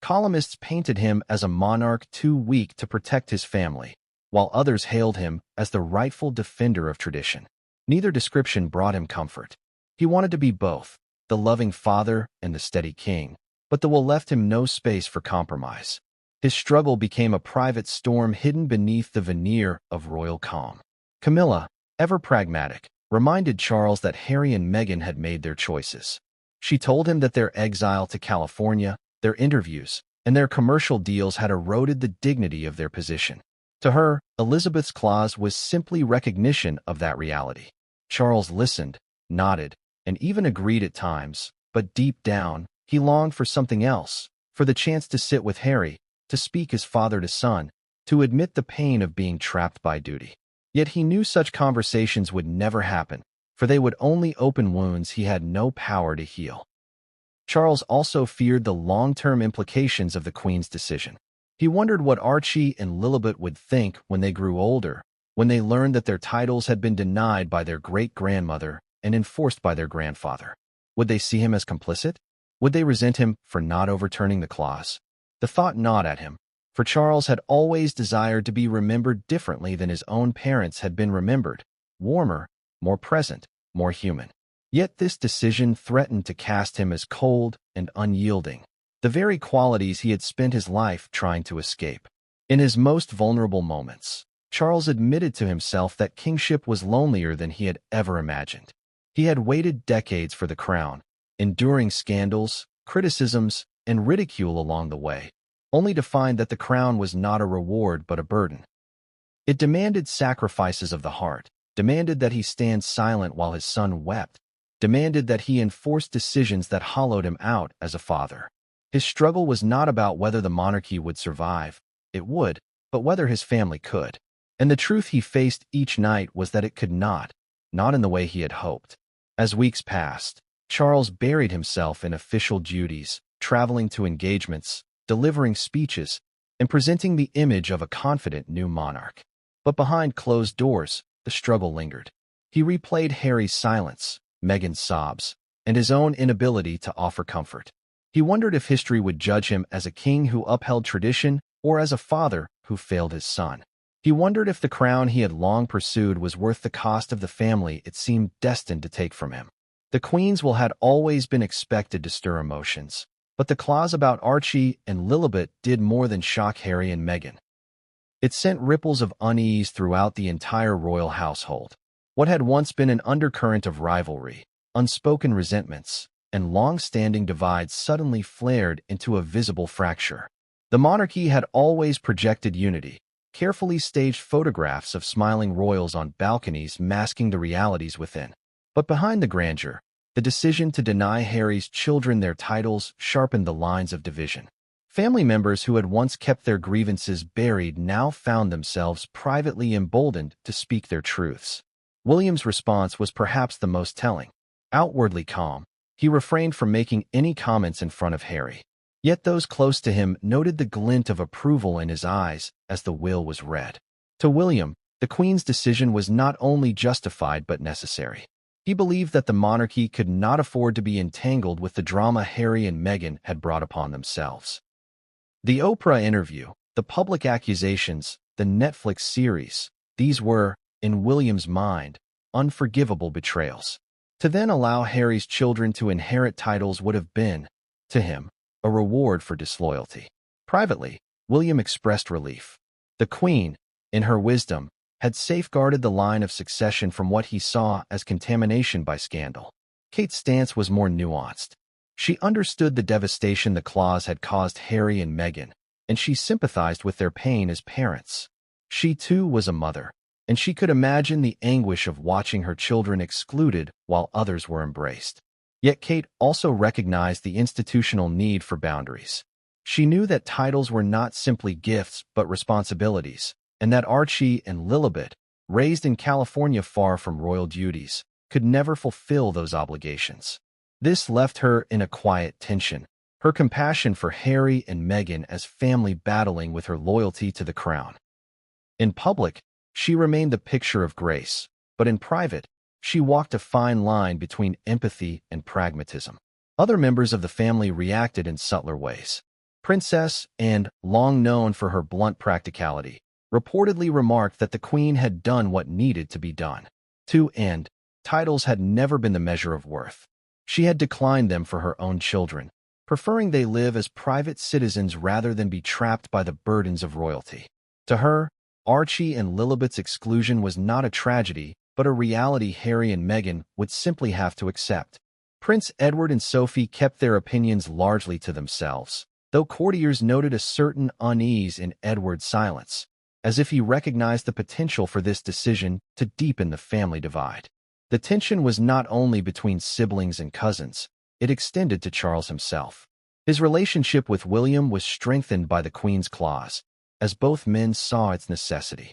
Columnists painted him as a monarch too weak to protect his family, while others hailed him as the rightful defender of tradition. Neither description brought him comfort. He wanted to be both, the loving father and the steady king, but the will left him no space for compromise. His struggle became a private storm hidden beneath the veneer of royal calm. Camilla, ever pragmatic, reminded Charles that Harry and Meghan had made their choices. She told him that their exile to California, their interviews, and their commercial deals had eroded the dignity of their position. To her, Elizabeth's clause was simply recognition of that reality. Charles listened, nodded, and even agreed at times, but deep down, he longed for something else, for the chance to sit with Harry, to speak as father to son, to admit the pain of being trapped by duty. Yet he knew such conversations would never happen, for they would only open wounds he had no power to heal. Charles also feared the long-term implications of the Queen's decision. He wondered what Archie and Lilibet would think when they grew older, when they learned that their titles had been denied by their great-grandmother and enforced by their grandfather. Would they see him as complicit? Would they resent him for not overturning the clause? The thought gnawed at him, for Charles had always desired to be remembered differently than his own parents had been remembered, warmer, more present, more human. Yet this decision threatened to cast him as cold and unyielding, the very qualities he had spent his life trying to escape. In his most vulnerable moments, Charles admitted to himself that kingship was lonelier than he had ever imagined. He had waited decades for the crown, enduring scandals, criticisms, and ridicule along the way, only to find that the crown was not a reward but a burden. It demanded sacrifices of the heart, demanded that he stand silent while his son wept, demanded that he enforce decisions that hollowed him out as a father. His struggle was not about whether the monarchy would survive. It would, but whether his family could. And the truth he faced each night was that it could not in the way he had hoped. As weeks passed, Charles buried himself in official duties, traveling to engagements, delivering speeches, and presenting the image of a confident new monarch. But behind closed doors, the struggle lingered. He replayed Harry's silence, Meghan's sobs, and his own inability to offer comfort. He wondered if history would judge him as a king who upheld tradition or as a father who failed his son. He wondered if the crown he had long pursued was worth the cost of the family it seemed destined to take from him. The Queen's will had always been expected to stir emotions, but the clause about Archie and Lilibet did more than shock Harry and Meghan. It sent ripples of unease throughout the entire royal household. What had once been an undercurrent of rivalry, unspoken resentments, and long-standing divides suddenly flared into a visible fracture. The monarchy had always projected unity, carefully staged photographs of smiling royals on balconies masking the realities within. But behind the grandeur, the decision to deny Harry's children their titles sharpened the lines of division. Family members who had once kept their grievances buried now found themselves privately emboldened to speak their truths. William's response was perhaps the most telling. Outwardly calm, he refrained from making any comments in front of Harry. Yet those close to him noted the glint of approval in his eyes as the will was read. To William, the Queen's decision was not only justified but necessary. He believed that the monarchy could not afford to be entangled with the drama Harry and Meghan had brought upon themselves. The Oprah interview, the public accusations, the Netflix series, these were, in William's mind, unforgivable betrayals. To then allow Harry's children to inherit titles would have been, to him, a reward for disloyalty. Privately, William expressed relief. The Queen, in her wisdom, had safeguarded the line of succession from what he saw as contamination by scandal. Kate's stance was more nuanced. She understood the devastation the clause had caused Harry and Meghan, and she sympathized with their pain as parents. She too was a mother, and she could imagine the anguish of watching her children excluded while others were embraced. Yet Kate also recognized the institutional need for boundaries. She knew that titles were not simply gifts but responsibilities, and that Archie and Lilibet, raised in California far from royal duties, could never fulfill those obligations. This left her in a quiet tension, her compassion for Harry and Meghan as family battling with her loyalty to the crown. In public, she remained the picture of grace, but in private, she walked a fine line between empathy and pragmatism. Other members of the family reacted in subtler ways. Princess Anne, long known for her blunt practicality, reportedly remarked that the Queen had done what needed to be done. To Anne, titles had never been the measure of worth. She had declined them for her own children, preferring they live as private citizens rather than be trapped by the burdens of royalty. To her, Archie and Lilibet's exclusion was not a tragedy, but a reality Harry and Meghan would simply have to accept. Prince Edward and Sophie kept their opinions largely to themselves, though courtiers noted a certain unease in Edward's silence, as if he recognized the potential for this decision to deepen the family divide. The tension was not only between siblings and cousins, it extended to Charles himself. His relationship with William was strengthened by the Queen's clause, as both men saw its necessity.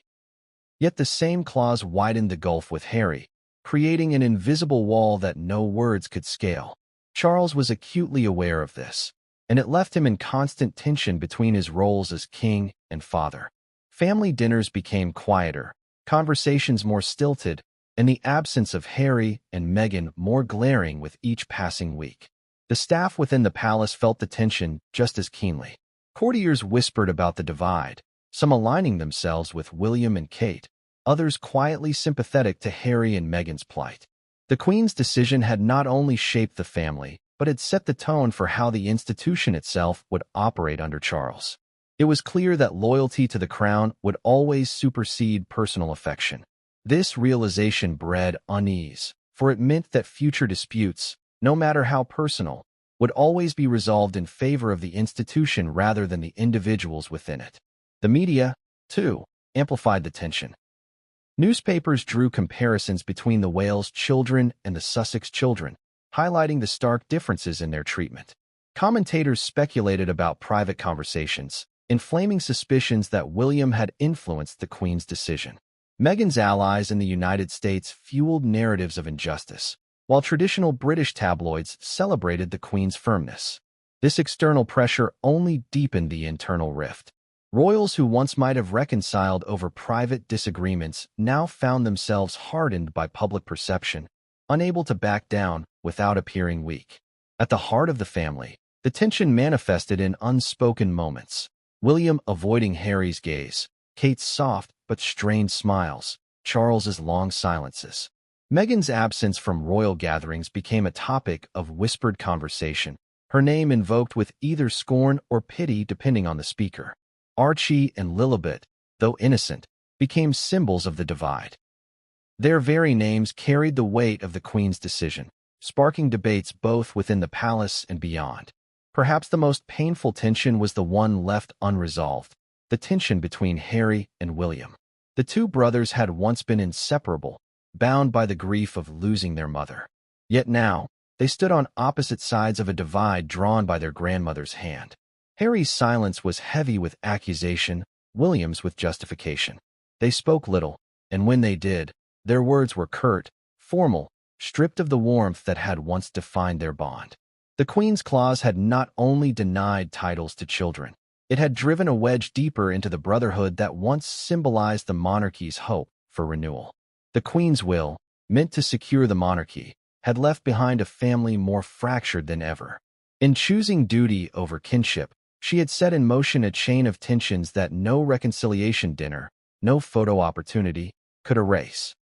Yet the same clause widened the gulf with Harry, creating an invisible wall that no words could scale. Charles was acutely aware of this, and it left him in constant tension between his roles as king and father. Family dinners became quieter, conversations more stilted, and the absence of Harry and Meghan more glaring with each passing week. The staff within the palace felt the tension just as keenly. Courtiers whispered about the divide, some aligning themselves with William and Kate, others quietly sympathetic to Harry and Meghan's plight. The Queen's decision had not only shaped the family, but had set the tone for how the institution itself would operate under Charles. It was clear that loyalty to the crown would always supersede personal affection. This realization bred unease, for it meant that future disputes, no matter how personal, would always be resolved in favor of the institution rather than the individuals within it. The media, too, amplified the tension. Newspapers drew comparisons between the Wales children and the Sussex children, highlighting the stark differences in their treatment. Commentators speculated about private conversations, inflaming suspicions that William had influenced the Queen's decision. Meghan's allies in the United States fueled narratives of injustice, while traditional British tabloids celebrated the Queen's firmness. This external pressure only deepened the internal rift. Royals who once might have reconciled over private disagreements now found themselves hardened by public perception, unable to back down without appearing weak. At the heart of the family, the tension manifested in unspoken moments. William avoiding Harry's gaze, Kate's soft but strained smiles, Charles's long silences. Meghan's absence from royal gatherings became a topic of whispered conversation, her name invoked with either scorn or pity depending on the speaker. Archie and Lilibet, though innocent, became symbols of the divide. Their very names carried the weight of the Queen's decision, sparking debates both within the palace and beyond. Perhaps the most painful tension was the one left unresolved, the tension between Harry and William. The two brothers had once been inseparable, bound by the grief of losing their mother. Yet now, they stood on opposite sides of a divide drawn by their grandmother's hand. Harry's silence was heavy with accusation, William's with justification. They spoke little, and when they did, their words were curt, formal, stripped of the warmth that had once defined their bond. The Queen's clause had not only denied titles to children, it had driven a wedge deeper into the brotherhood that once symbolized the monarchy's hope for renewal. The Queen's will, meant to secure the monarchy, had left behind a family more fractured than ever. In choosing duty over kinship, she had set in motion a chain of tensions that no reconciliation dinner, no photo opportunity, could erase.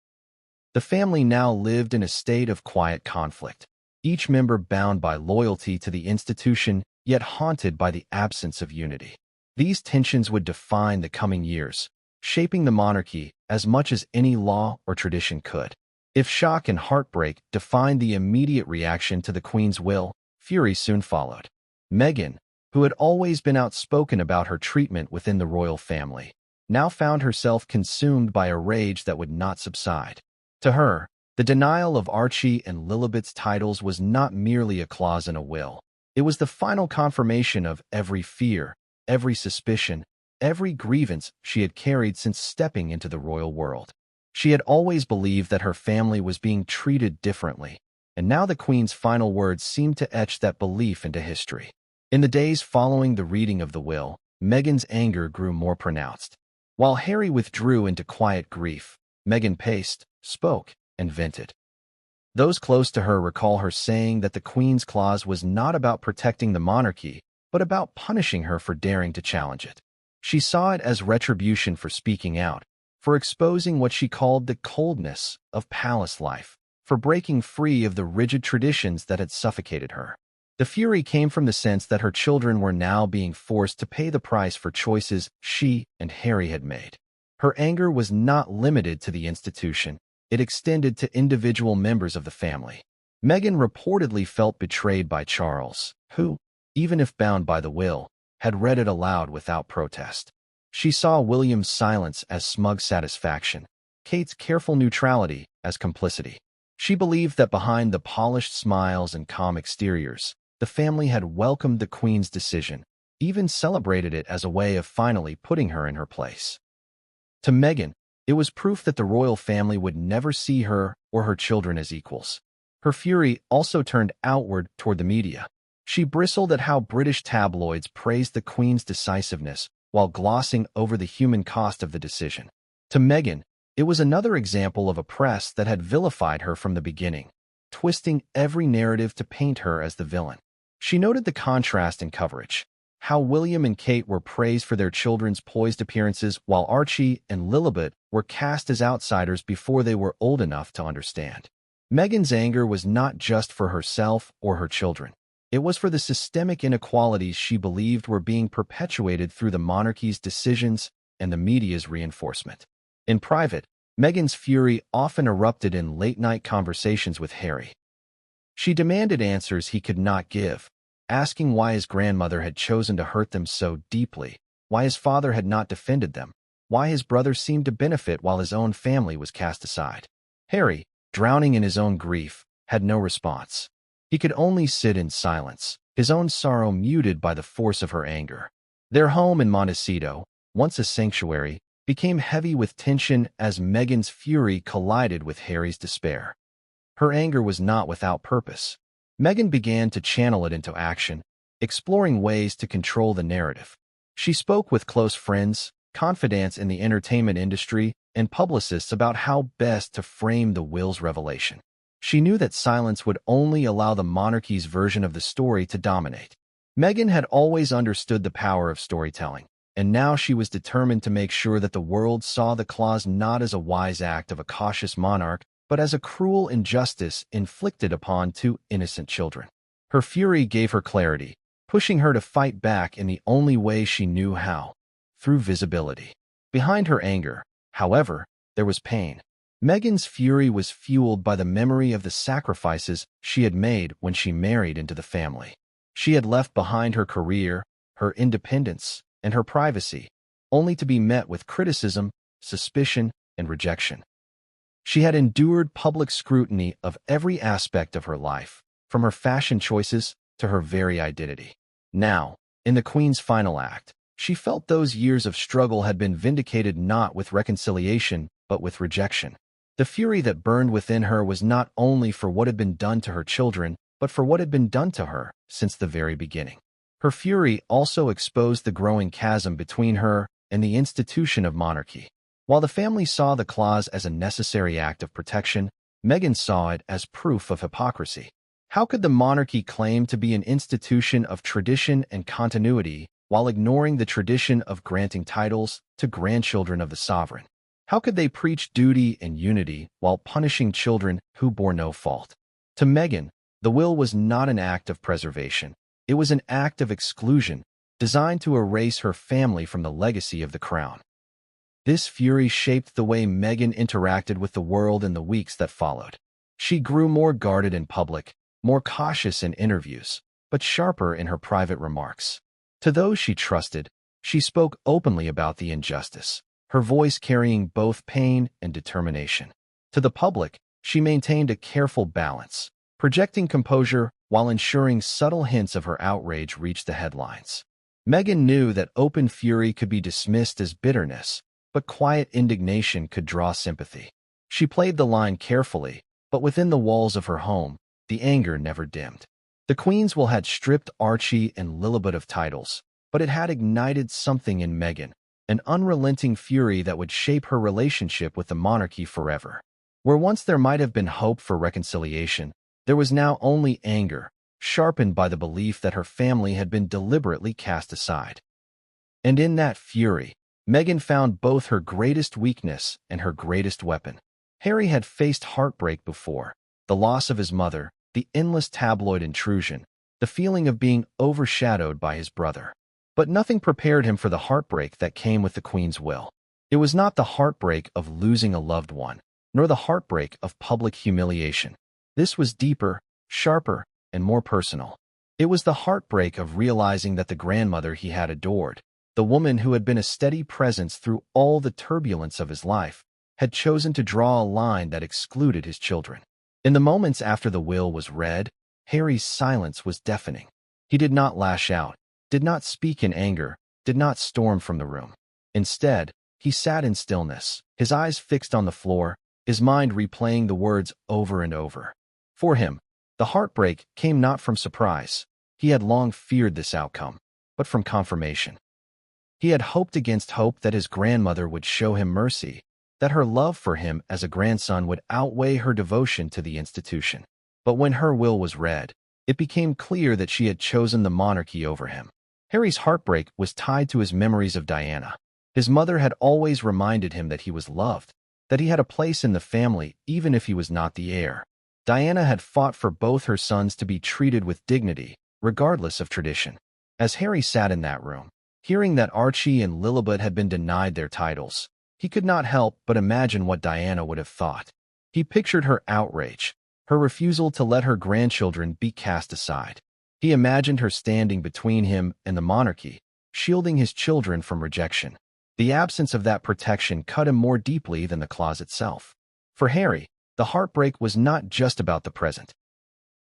The family now lived in a state of quiet conflict, each member bound by loyalty to the institution, yet haunted by the absence of unity. These tensions would define the coming years, shaping the monarchy as much as any law or tradition could. If shock and heartbreak defined the immediate reaction to the Queen's will, fury soon followed. Meghan, who had always been outspoken about her treatment within the royal family, now found herself consumed by a rage that would not subside. To her, the denial of Archie and Lilibet's titles was not merely a clause in a will. It was the final confirmation of every fear, every suspicion, every grievance she had carried since stepping into the royal world. She had always believed that her family was being treated differently, and now the Queen's final words seemed to etch that belief into history. In the days following the reading of the will, Meghan's anger grew more pronounced. While Harry withdrew into quiet grief, Meghan paced, spoke, and vented. Those close to her recall her saying that the Queen's clause was not about protecting the monarchy, but about punishing her for daring to challenge it. She saw it as retribution for speaking out, for exposing what she called the coldness of palace life, for breaking free of the rigid traditions that had suffocated her. The fury came from the sense that her children were now being forced to pay the price for choices she and Harry had made. Her anger was not limited to the institution. It extended to individual members of the family. Meghan reportedly felt betrayed by Charles, who, even if bound by the will, had read it aloud without protest. She saw William's silence as smug satisfaction, Kate's careful neutrality as complicity. She believed that behind the polished smiles and calm exteriors, the family had welcomed the Queen's decision, even celebrated it as a way of finally putting her in her place. To Meghan, it was proof that the royal family would never see her or her children as equals. Her fury also turned outward toward the media. She bristled at how British tabloids praised the Queen's decisiveness while glossing over the human cost of the decision. To Meghan, it was another example of a press that had vilified her from the beginning, twisting every narrative to paint her as the villain. She noted the contrast in coverage, how William and Kate were praised for their children's poised appearances while Archie and Lilibet were cast as outsiders before they were old enough to understand. Meghan's anger was not just for herself or her children. It was for the systemic inequalities she believed were being perpetuated through the monarchy's decisions and the media's reinforcement. In private, Meghan's fury often erupted in late-night conversations with Harry. She demanded answers he could not give, asking why his grandmother had chosen to hurt them so deeply, why his father had not defended them, why his brother seemed to benefit while his own family was cast aside. Harry, drowning in his own grief, had no response. He could only sit in silence, his own sorrow muted by the force of her anger. Their home in Montecito, once a sanctuary, became heavy with tension as Meghan's fury collided with Harry's despair. Her anger was not without purpose. Meghan began to channel it into action, exploring ways to control the narrative. She spoke with close friends, confidants in the entertainment industry, and publicists about how best to frame the will's revelation. She knew that silence would only allow the monarchy's version of the story to dominate. Meghan had always understood the power of storytelling, and now she was determined to make sure that the world saw the clause not as a wise act of a cautious monarch, but as a cruel injustice inflicted upon two innocent children. Her fury gave her clarity, pushing her to fight back in the only way she knew how, through visibility. Behind her anger, however, there was pain. Meghan's fury was fueled by the memory of the sacrifices she had made when she married into the family. She had left behind her career, her independence, and her privacy, only to be met with criticism, suspicion, and rejection. She had endured public scrutiny of every aspect of her life, from her fashion choices to her very identity. Now, in the Queen's final act, she felt those years of struggle had been vindicated not with reconciliation, but with rejection. The fury that burned within her was not only for what had been done to her children, but for what had been done to her since the very beginning. Her fury also exposed the growing chasm between her and the institution of monarchy. While the family saw the clause as a necessary act of protection, Meghan saw it as proof of hypocrisy. How could the monarchy claim to be an institution of tradition and continuity while ignoring the tradition of granting titles to grandchildren of the sovereign? How could they preach duty and unity while punishing children who bore no fault? To Meghan, the will was not an act of preservation. It was an act of exclusion, designed to erase her family from the legacy of the crown. This fury shaped the way Meghan interacted with the world in the weeks that followed. She grew more guarded in public, more cautious in interviews, but sharper in her private remarks. To those she trusted, she spoke openly about the injustice, her voice carrying both pain and determination. To the public, she maintained a careful balance, projecting composure while ensuring subtle hints of her outrage reached the headlines. Meghan knew that open fury could be dismissed as bitterness, but quiet indignation could draw sympathy. She played the line carefully, but within the walls of her home, the anger never dimmed. The Queen's will had stripped Archie and Lilibet of titles, but it had ignited something in Meghan, an unrelenting fury that would shape her relationship with the monarchy forever. Where once there might have been hope for reconciliation, there was now only anger, sharpened by the belief that her family had been deliberately cast aside. And in that fury, Meghan found both her greatest weakness and her greatest weapon. Harry had faced heartbreak before, the loss of his mother, the endless tabloid intrusion, the feeling of being overshadowed by his brother. But nothing prepared him for the heartbreak that came with the Queen's will. It was not the heartbreak of losing a loved one, nor the heartbreak of public humiliation. This was deeper, sharper, and more personal. It was the heartbreak of realizing that the grandmother he had adored, the woman who had been a steady presence through all the turbulence of his life, had chosen to draw a line that excluded his children. In the moments after the will was read, Harry's silence was deafening. He did not lash out, did not speak in anger, did not storm from the room. Instead, he sat in stillness, his eyes fixed on the floor, his mind replaying the words over and over. For him, the heartbreak came not from surprise. He had long feared this outcome, but from confirmation. He had hoped against hope that his grandmother would show him mercy, that her love for him as a grandson would outweigh her devotion to the institution. But when her will was read, it became clear that she had chosen the monarchy over him. Harry's heartbreak was tied to his memories of Diana. His mother had always reminded him that he was loved, that he had a place in the family even if he was not the heir. Diana had fought for both her sons to be treated with dignity, regardless of tradition. As Harry sat in that room, hearing that Archie and Lilibet had been denied their titles, he could not help but imagine what Diana would have thought. He pictured her outrage, her refusal to let her grandchildren be cast aside. He imagined her standing between him and the monarchy, shielding his children from rejection. The absence of that protection cut him more deeply than the clause itself. For Harry, the heartbreak was not just about the present.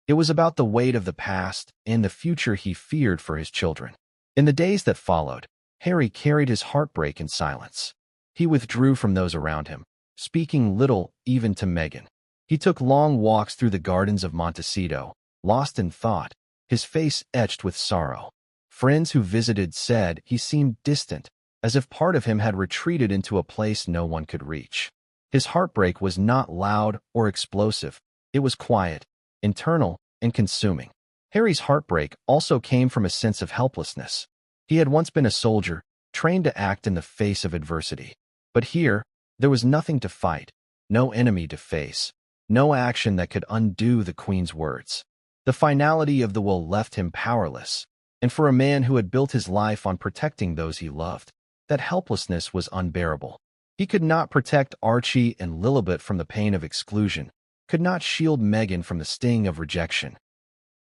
It was about the weight of the past and the future he feared for his children. In the days that followed, Harry carried his heartbreak in silence. He withdrew from those around him, speaking little even to Meghan. He took long walks through the gardens of Montecito, lost in thought, his face etched with sorrow. Friends who visited said he seemed distant, as if part of him had retreated into a place no one could reach. His heartbreak was not loud or explosive. It was quiet, internal, and consuming. Harry's heartbreak also came from a sense of helplessness. He had once been a soldier, trained to act in the face of adversity. But here, there was nothing to fight, no enemy to face, no action that could undo the Queen's words. The finality of the will left him powerless, and for a man who had built his life on protecting those he loved, that helplessness was unbearable. He could not protect Archie and Lilibet from the pain of exclusion, could not shield Meghan from the sting of rejection.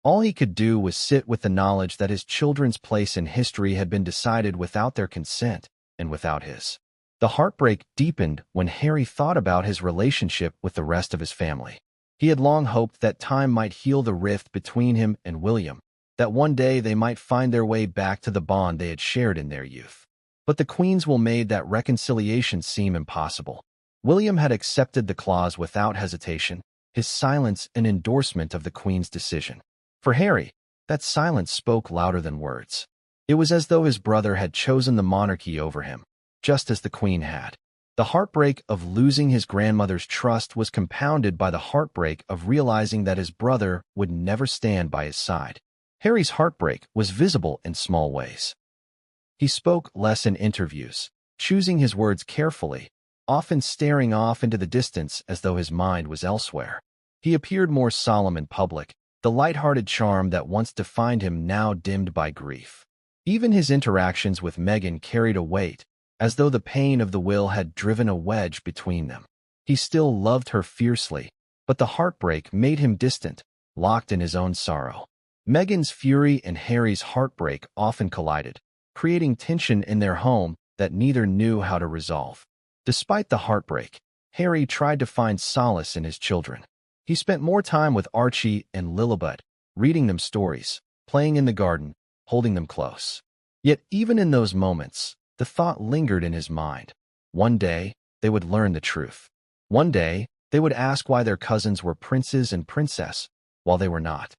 All he could do was sit with the knowledge that his children's place in history had been decided without their consent and without his. The heartbreak deepened when Harry thought about his relationship with the rest of his family. He had long hoped that time might heal the rift between him and William, that one day they might find their way back to the bond they had shared in their youth. But the Queen's will made that reconciliation seem impossible. William had accepted the clause without hesitation, his silence an endorsement of the Queen's decision. For Harry, that silence spoke louder than words. It was as though his brother had chosen the monarchy over him, just as the Queen had. The heartbreak of losing his grandmother's trust was compounded by the heartbreak of realizing that his brother would never stand by his side. Harry's heartbreak was visible in small ways. He spoke less in interviews, choosing his words carefully, often staring off into the distance as though his mind was elsewhere. He appeared more solemn in public, the light-hearted charm that once defined him now dimmed by grief. Even his interactions with Meghan carried a weight, as though the pain of the will had driven a wedge between them. He still loved her fiercely, but the heartbreak made him distant, locked in his own sorrow. Meghan's fury and Harry's heartbreak often collided, creating tension in their home that neither knew how to resolve. Despite the heartbreak, Harry tried to find solace in his children. He spent more time with Archie and Lilibet, reading them stories, playing in the garden, holding them close. Yet even in those moments, the thought lingered in his mind. One day, they would learn the truth. One day, they would ask why their cousins were princes and princess, while they were not.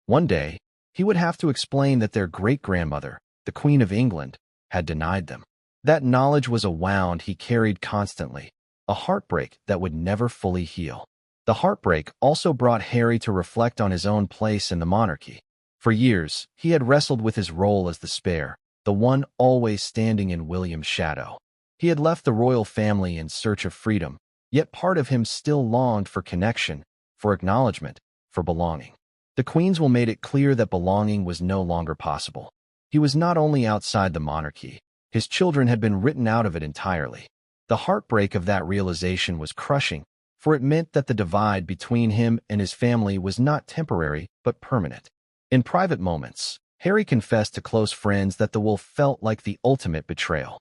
One day, he would have to explain that their great-grandmother, the Queen of England, had denied them. That knowledge was a wound he carried constantly, a heartbreak that would never fully heal. The heartbreak also brought Harry to reflect on his own place in the monarchy. For years, he had wrestled with his role as the spare, the one always standing in William's shadow. He had left the royal family in search of freedom, yet part of him still longed for connection, for acknowledgement, for belonging. The Queen's will made it clear that belonging was no longer possible. He was not only outside the monarchy, his children had been written out of it entirely. The heartbreak of that realization was crushing, for it meant that the divide between him and his family was not temporary but permanent. In private moments, Harry confessed to close friends that the will felt like the ultimate betrayal.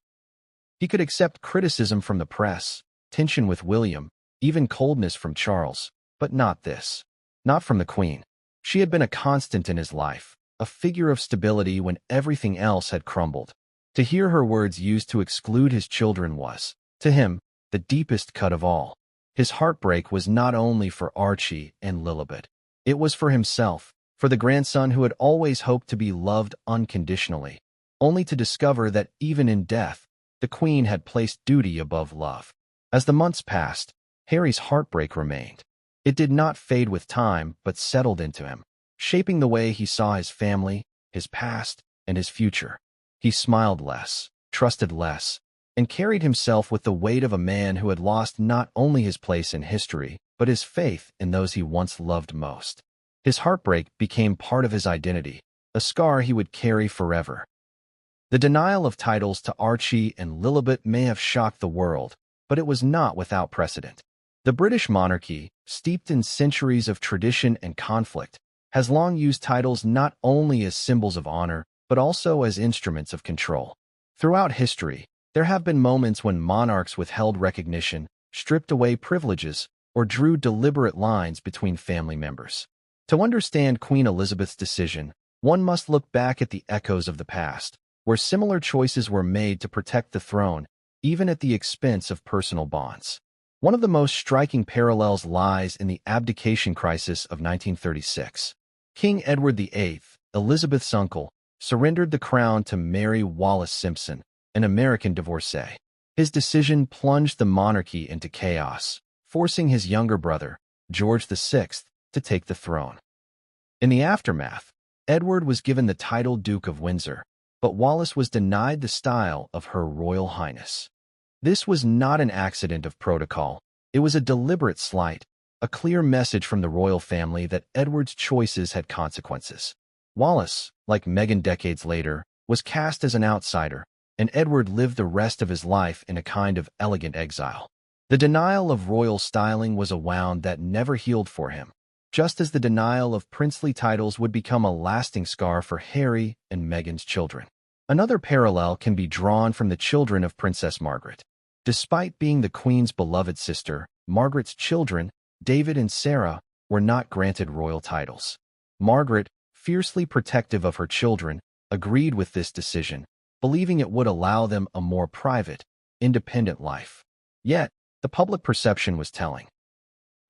He could accept criticism from the press, tension with William, even coldness from Charles, but not this. Not from the Queen. She had been a constant in his life, a figure of stability when everything else had crumbled. To hear her words used to exclude his children was, to him, the deepest cut of all. His heartbreak was not only for Archie and Lilibet. It was for himself, for the grandson who had always hoped to be loved unconditionally, only to discover that even in death, the Queen had placed duty above love. As the months passed, Harry's heartbreak remained. It did not fade with time, but settled into him, shaping the way he saw his family, his past, and his future. He smiled less, trusted less, and carried himself with the weight of a man who had lost not only his place in history, but his faith in those he once loved most. His heartbreak became part of his identity, a scar he would carry forever. The denial of titles to Archie and Lilibet may have shocked the world, but it was not without precedent. The British monarchy, steeped in centuries of tradition and conflict, has long used titles not only as symbols of honor, but also as instruments of control. Throughout history, there have been moments when monarchs withheld recognition, stripped away privileges, or drew deliberate lines between family members. To understand Queen Elizabeth's decision, one must look back at the echoes of the past, where similar choices were made to protect the throne, even at the expense of personal bonds. One of the most striking parallels lies in the abdication crisis of 1936. King Edward VIII, Elizabeth's uncle, surrendered the crown to Mary Wallis Simpson, an American divorcee. His decision plunged the monarchy into chaos, forcing his younger brother, George VI, to take the throne. In the aftermath, Edward was given the title Duke of Windsor, but Wallis was denied the style of Her Royal Highness. This was not an accident of protocol. It was a deliberate slight, a clear message from the royal family that Edward's choices had consequences. Wallis, like Meghan decades later, was cast as an outsider, and Edward lived the rest of his life in a kind of elegant exile. The denial of royal styling was a wound that never healed for him, just as the denial of princely titles would become a lasting scar for Harry and Meghan's children. Another parallel can be drawn from the children of Princess Margaret. Despite being the Queen's beloved sister, Margaret's children, David and Sarah, were not granted royal titles. Margaret, fiercely protective of her children, agreed with this decision, believing it would allow them a more private, independent life. Yet, the public perception was telling.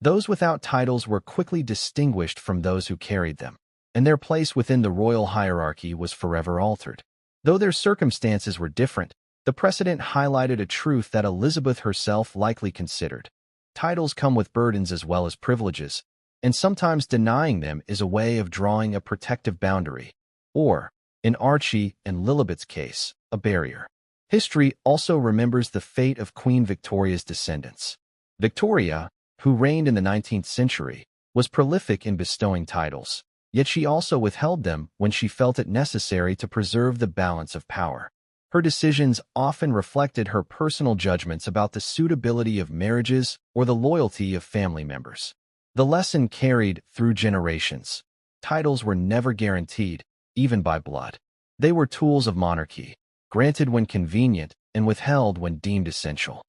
Those without titles were quickly distinguished from those who carried them, and their place within the royal hierarchy was forever altered. Though their circumstances were different, the precedent highlighted a truth that Elizabeth herself likely considered. Titles come with burdens as well as privileges, and sometimes denying them is a way of drawing a protective boundary, or, in Archie and Lilibet's case, a barrier. History also remembers the fate of Queen Victoria's descendants. Victoria, who reigned in the 19th century, was prolific in bestowing titles, yet she also withheld them when she felt it necessary to preserve the balance of power. Her decisions often reflected her personal judgments about the suitability of marriages or the loyalty of family members. The lesson carried through generations. Titles were never guaranteed, even by blood. They were tools of monarchy, granted when convenient, and withheld when deemed essential.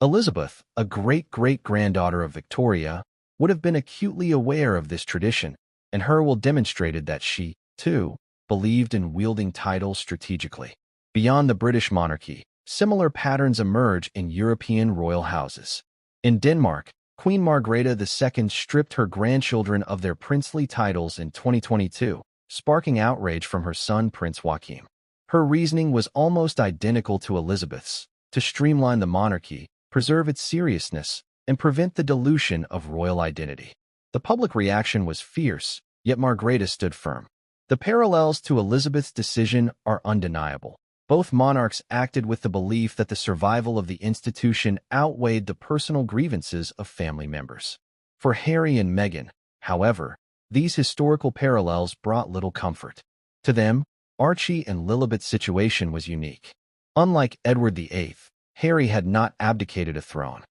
Elizabeth, a great-great-granddaughter of Victoria, would have been acutely aware of this tradition, and her will demonstrated that she, too, believed in wielding titles strategically. Beyond the British monarchy, similar patterns emerge in European royal houses. In Denmark, Queen Margrethe II stripped her grandchildren of their princely titles in 2022, sparking outrage from her son Prince Joachim. Her reasoning was almost identical to Elizabeth's: to streamline the monarchy, preserve its seriousness, and prevent the dilution of royal identity. The public reaction was fierce, yet Margrethe stood firm. The parallels to Elizabeth's decision are undeniable. Both monarchs acted with the belief that the survival of the institution outweighed the personal grievances of family members. For Harry and Meghan, however, these historical parallels brought little comfort. To them, Archie and Lilibet's situation was unique. Unlike Edward VIII, Harry had not abdicated a throne.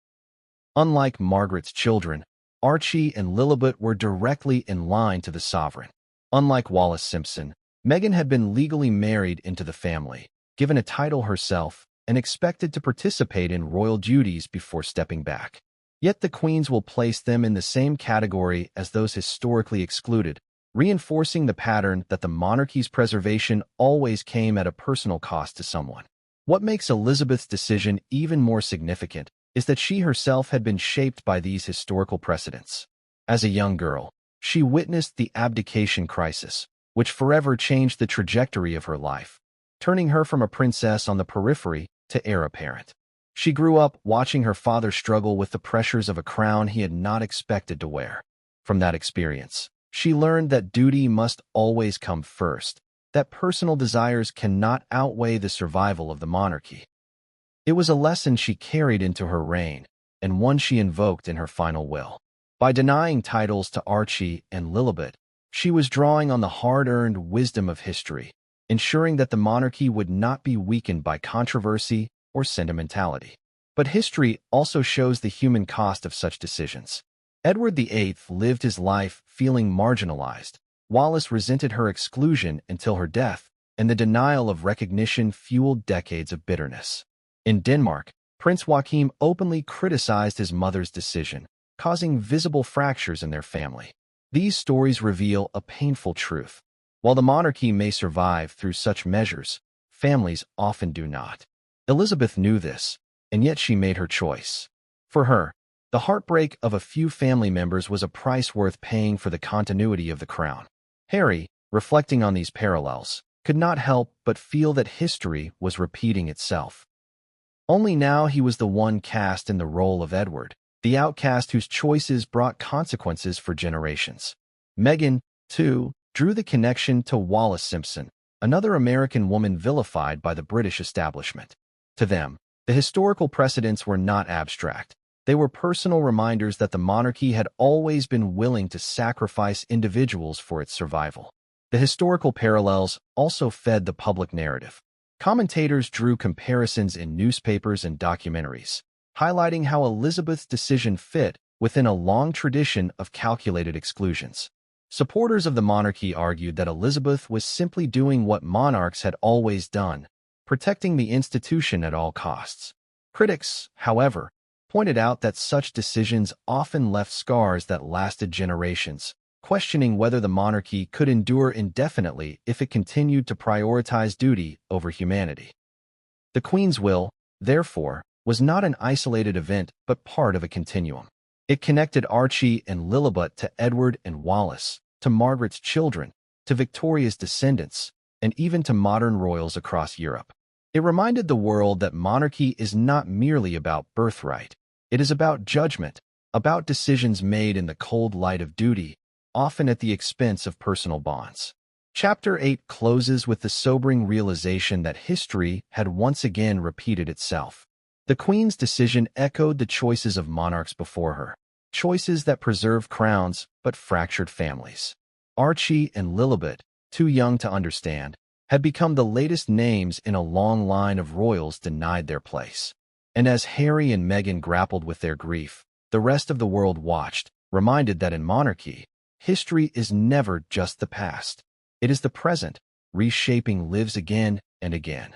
Unlike Margaret's children, Archie and Lilibet were directly in line to the sovereign. Unlike Wallis Simpson, Meghan had been legally married into the family, given a title herself, and expected to participate in royal duties before stepping back. Yet the Queens will place them in the same category as those historically excluded, reinforcing the pattern that the monarchy's preservation always came at a personal cost to someone. What makes Elizabeth's decision even more significant is that she herself had been shaped by these historical precedents. As a young girl, she witnessed the abdication crisis, which forever changed the trajectory of her life, turning her from a princess on the periphery to heir apparent. She grew up watching her father struggle with the pressures of a crown he had not expected to wear. From that experience, she learned that duty must always come first, that personal desires cannot outweigh the survival of the monarchy. It was a lesson she carried into her reign, and one she invoked in her final will. By denying titles to Archie and Lilibet, she was drawing on the hard-earned wisdom of history, ensuring that the monarchy would not be weakened by controversy or sentimentality. But history also shows the human cost of such decisions. Edward VIII lived his life feeling marginalized. Wallis resented her exclusion until her death, and the denial of recognition fueled decades of bitterness. In Denmark, Prince Joachim openly criticized his mother's decision, causing visible fractures in their family. These stories reveal a painful truth. While the monarchy may survive through such measures, families often do not. Elizabeth knew this, and yet she made her choice. For her, the heartbreak of a few family members was a price worth paying for the continuity of the crown. Harry, reflecting on these parallels, could not help but feel that history was repeating itself. Only now he was the one cast in the role of Edward, the outcast whose choices brought consequences for generations. Meghan, too, drew the connection to Wallis Simpson, another American woman vilified by the British establishment. To them, the historical precedents were not abstract. They were personal reminders that the monarchy had always been willing to sacrifice individuals for its survival. The historical parallels also fed the public narrative. Commentators drew comparisons in newspapers and documentaries, highlighting how Elizabeth's decision fit within a long tradition of calculated exclusions. Supporters of the monarchy argued that Elizabeth was simply doing what monarchs had always done, protecting the institution at all costs. Critics, however, pointed out that such decisions often left scars that lasted generations, questioning whether the monarchy could endure indefinitely if it continued to prioritize duty over humanity. The Queen's will, therefore, was not an isolated event but part of a continuum. It connected Archie and Lilibet to Edward and Wallis, to Margaret's children, to Victoria's descendants, and even to modern royals across Europe. It reminded the world that monarchy is not merely about birthright. It is about judgment, about decisions made in the cold light of duty, often at the expense of personal bonds. Chapter 8 closes with the sobering realization that history had once again repeated itself. The Queen's decision echoed the choices of monarchs before her, choices that preserved crowns but fractured families. Archie and Lilibet, too young to understand, had become the latest names in a long line of royals denied their place. And as Harry and Meghan grappled with their grief, the rest of the world watched, reminded that in monarchy, history is never just the past. It is the present, reshaping lives again and again.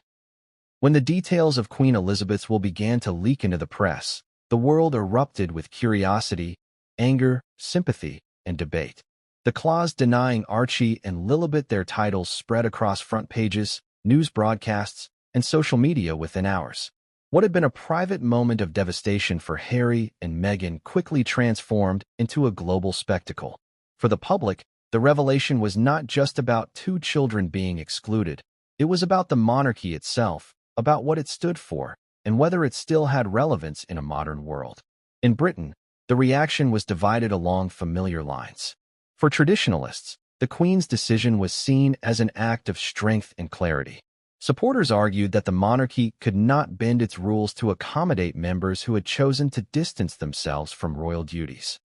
When the details of Queen Elizabeth's will began to leak into the press, the world erupted with curiosity, anger, sympathy, and debate. The clause denying Archie and Lilibet their titles spread across front pages, news broadcasts, and social media within hours. What had been a private moment of devastation for Harry and Meghan quickly transformed into a global spectacle. For the public, the revelation was not just about two children being excluded. It was about the monarchy itself, about what it stood for, and whether it still had relevance in a modern world. In Britain, the reaction was divided along familiar lines. For traditionalists, the Queen's decision was seen as an act of strength and clarity. Supporters argued that the monarchy could not bend its rules to accommodate members who had chosen to distance themselves from royal duties.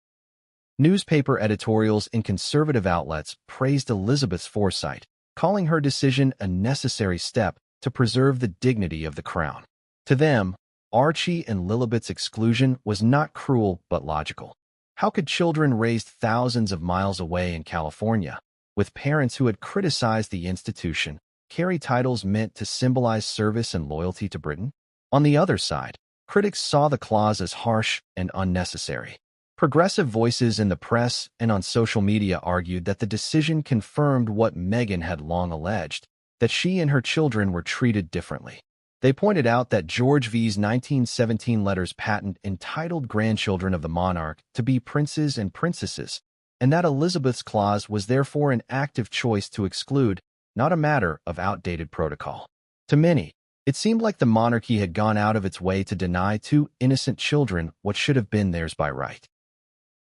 Newspaper editorials in conservative outlets praised Elizabeth's foresight, calling her decision a necessary step to preserve the dignity of the crown. To them, Archie and Lilibet's exclusion was not cruel but logical. How could children raised thousands of miles away in California, with parents who had criticized the institution, carry titles meant to symbolize service and loyalty to Britain? On the other side, critics saw the clause as harsh and unnecessary. Progressive voices in the press and on social media argued that the decision confirmed what Meghan had long alleged, that she and her children were treated differently. They pointed out that George V's 1917 letters patent entitled grandchildren of the monarch to be princes and princesses, and that Elizabeth's clause was therefore an active choice to exclude, not a matter of outdated protocol. To many, it seemed like the monarchy had gone out of its way to deny two innocent children what should have been theirs by right.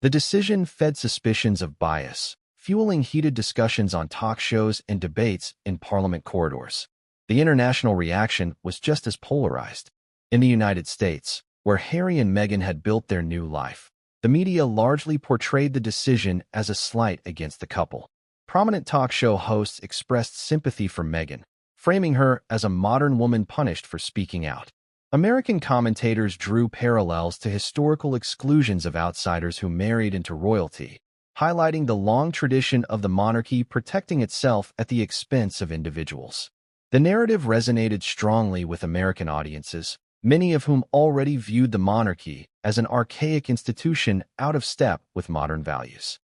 The decision fed suspicions of bias, fueling heated discussions on talk shows and debates in Parliament corridors. The international reaction was just as polarized. In the United States, where Harry and Meghan had built their new life, the media largely portrayed the decision as a slight against the couple. Prominent talk show hosts expressed sympathy for Meghan, framing her as a modern woman punished for speaking out. American commentators drew parallels to historical exclusions of outsiders who married into royalty, highlighting the long tradition of the monarchy protecting itself at the expense of individuals. The narrative resonated strongly with American audiences, many of whom already viewed the monarchy as an archaic institution out of step with modern values.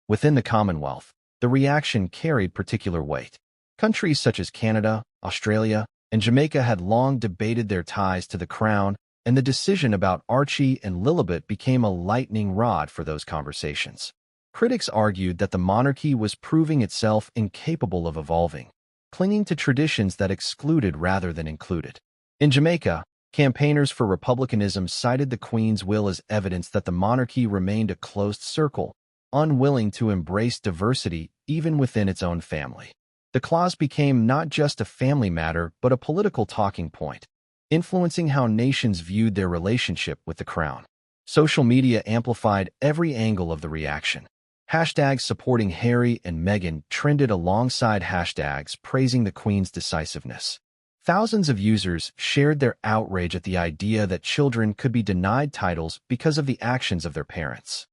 Within the Commonwealth, the reaction carried particular weight. Countries such as Canada, Australia, and Jamaica had long debated their ties to the crown, and the decision about Archie and Lilibet became a lightning rod for those conversations. Critics argued that the monarchy was proving itself incapable of evolving, clinging to traditions that excluded rather than included. In Jamaica, campaigners for republicanism cited the Queen's will as evidence that the monarchy remained a closed circle, unwilling to embrace diversity even within its own family. The clause became not just a family matter but a political talking point, influencing how nations viewed their relationship with the crown. Social media amplified every angle of the reaction. Hashtags supporting Harry and Meghan trended alongside hashtags praising the Queen's decisiveness. Thousands of users shared their outrage at the idea that children could be denied titles because of the actions of their parents.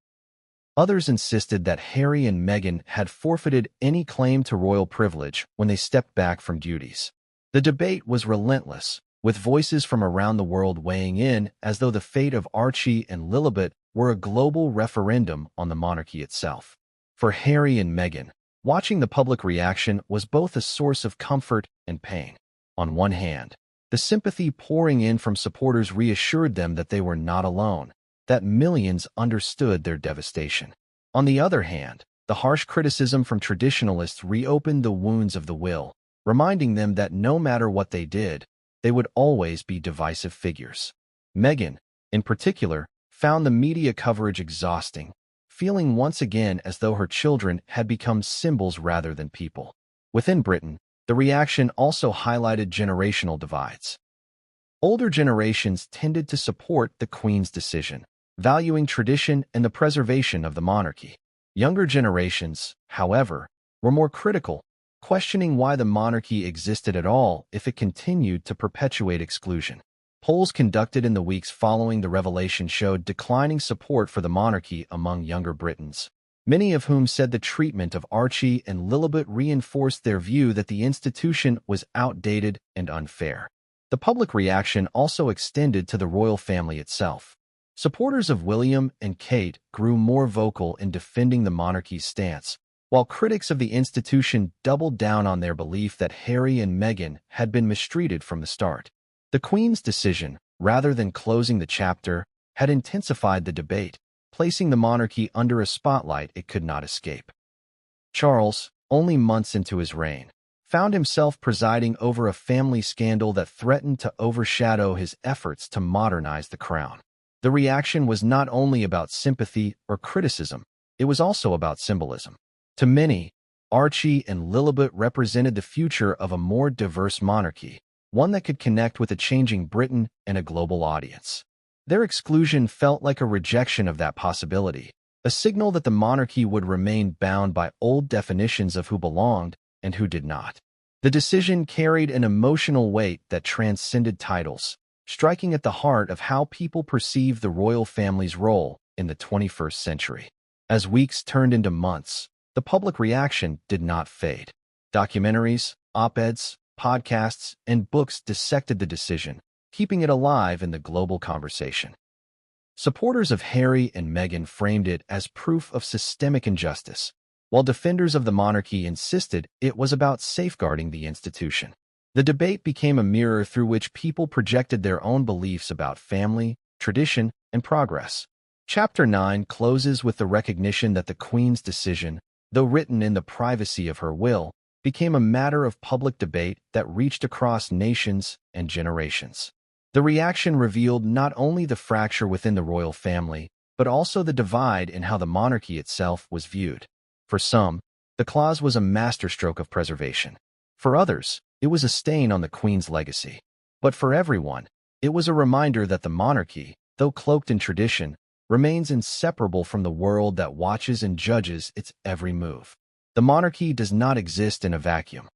Others insisted that Harry and Meghan had forfeited any claim to royal privilege when they stepped back from duties. The debate was relentless, with voices from around the world weighing in as though the fate of Archie and Lilibet were a global referendum on the monarchy itself. For Harry and Meghan, watching the public reaction was both a source of comfort and pain. On one hand, the sympathy pouring in from supporters reassured them that they were not alone, that millions understood their devastation. On the other hand, the harsh criticism from traditionalists reopened the wounds of the will, reminding them that no matter what they did, they would always be divisive figures. Meghan, in particular, found the media coverage exhausting, feeling once again as though her children had become symbols rather than people. Within Britain, the reaction also highlighted generational divides. Older generations tended to support the Queen's decision, valuing tradition and the preservation of the monarchy. Younger generations, however, were more critical, questioning why the monarchy existed at all if it continued to perpetuate exclusion. Polls conducted in the weeks following the revelation showed declining support for the monarchy among younger Britons, many of whom said the treatment of Archie and Lilibet reinforced their view that the institution was outdated and unfair. The public reaction also extended to the royal family itself. Supporters of William and Kate grew more vocal in defending the monarchy's stance, while critics of the institution doubled down on their belief that Harry and Meghan had been mistreated from the start. The Queen's decision, rather than closing the chapter, had intensified the debate, placing the monarchy under a spotlight it could not escape. Charles, only months into his reign, found himself presiding over a family scandal that threatened to overshadow his efforts to modernize the crown. The reaction was not only about sympathy or criticism, it was also about symbolism. To many, Archie and Lilibet represented the future of a more diverse monarchy, one that could connect with a changing Britain and a global audience. Their exclusion felt like a rejection of that possibility, a signal that the monarchy would remain bound by old definitions of who belonged and who did not. The decision carried an emotional weight that transcended titles, striking at the heart of how people perceive the royal family's role in the 21st century. As weeks turned into months, the public reaction did not fade. Documentaries, op-eds, podcasts, and books dissected the decision, keeping it alive in the global conversation. Supporters of Harry and Meghan framed it as proof of systemic injustice, while defenders of the monarchy insisted it was about safeguarding the institution. The debate became a mirror through which people projected their own beliefs about family, tradition, and progress. Chapter 9 closes with the recognition that the Queen's decision, though written in the privacy of her will, became a matter of public debate that reached across nations and generations. The reaction revealed not only the fracture within the royal family, but also the divide in how the monarchy itself was viewed. For some, the clause was a masterstroke of preservation. For others, it was a stain on the Queen's legacy. But for everyone, it was a reminder that the monarchy, though cloaked in tradition, remains inseparable from the world that watches and judges its every move. The monarchy does not exist in a vacuum.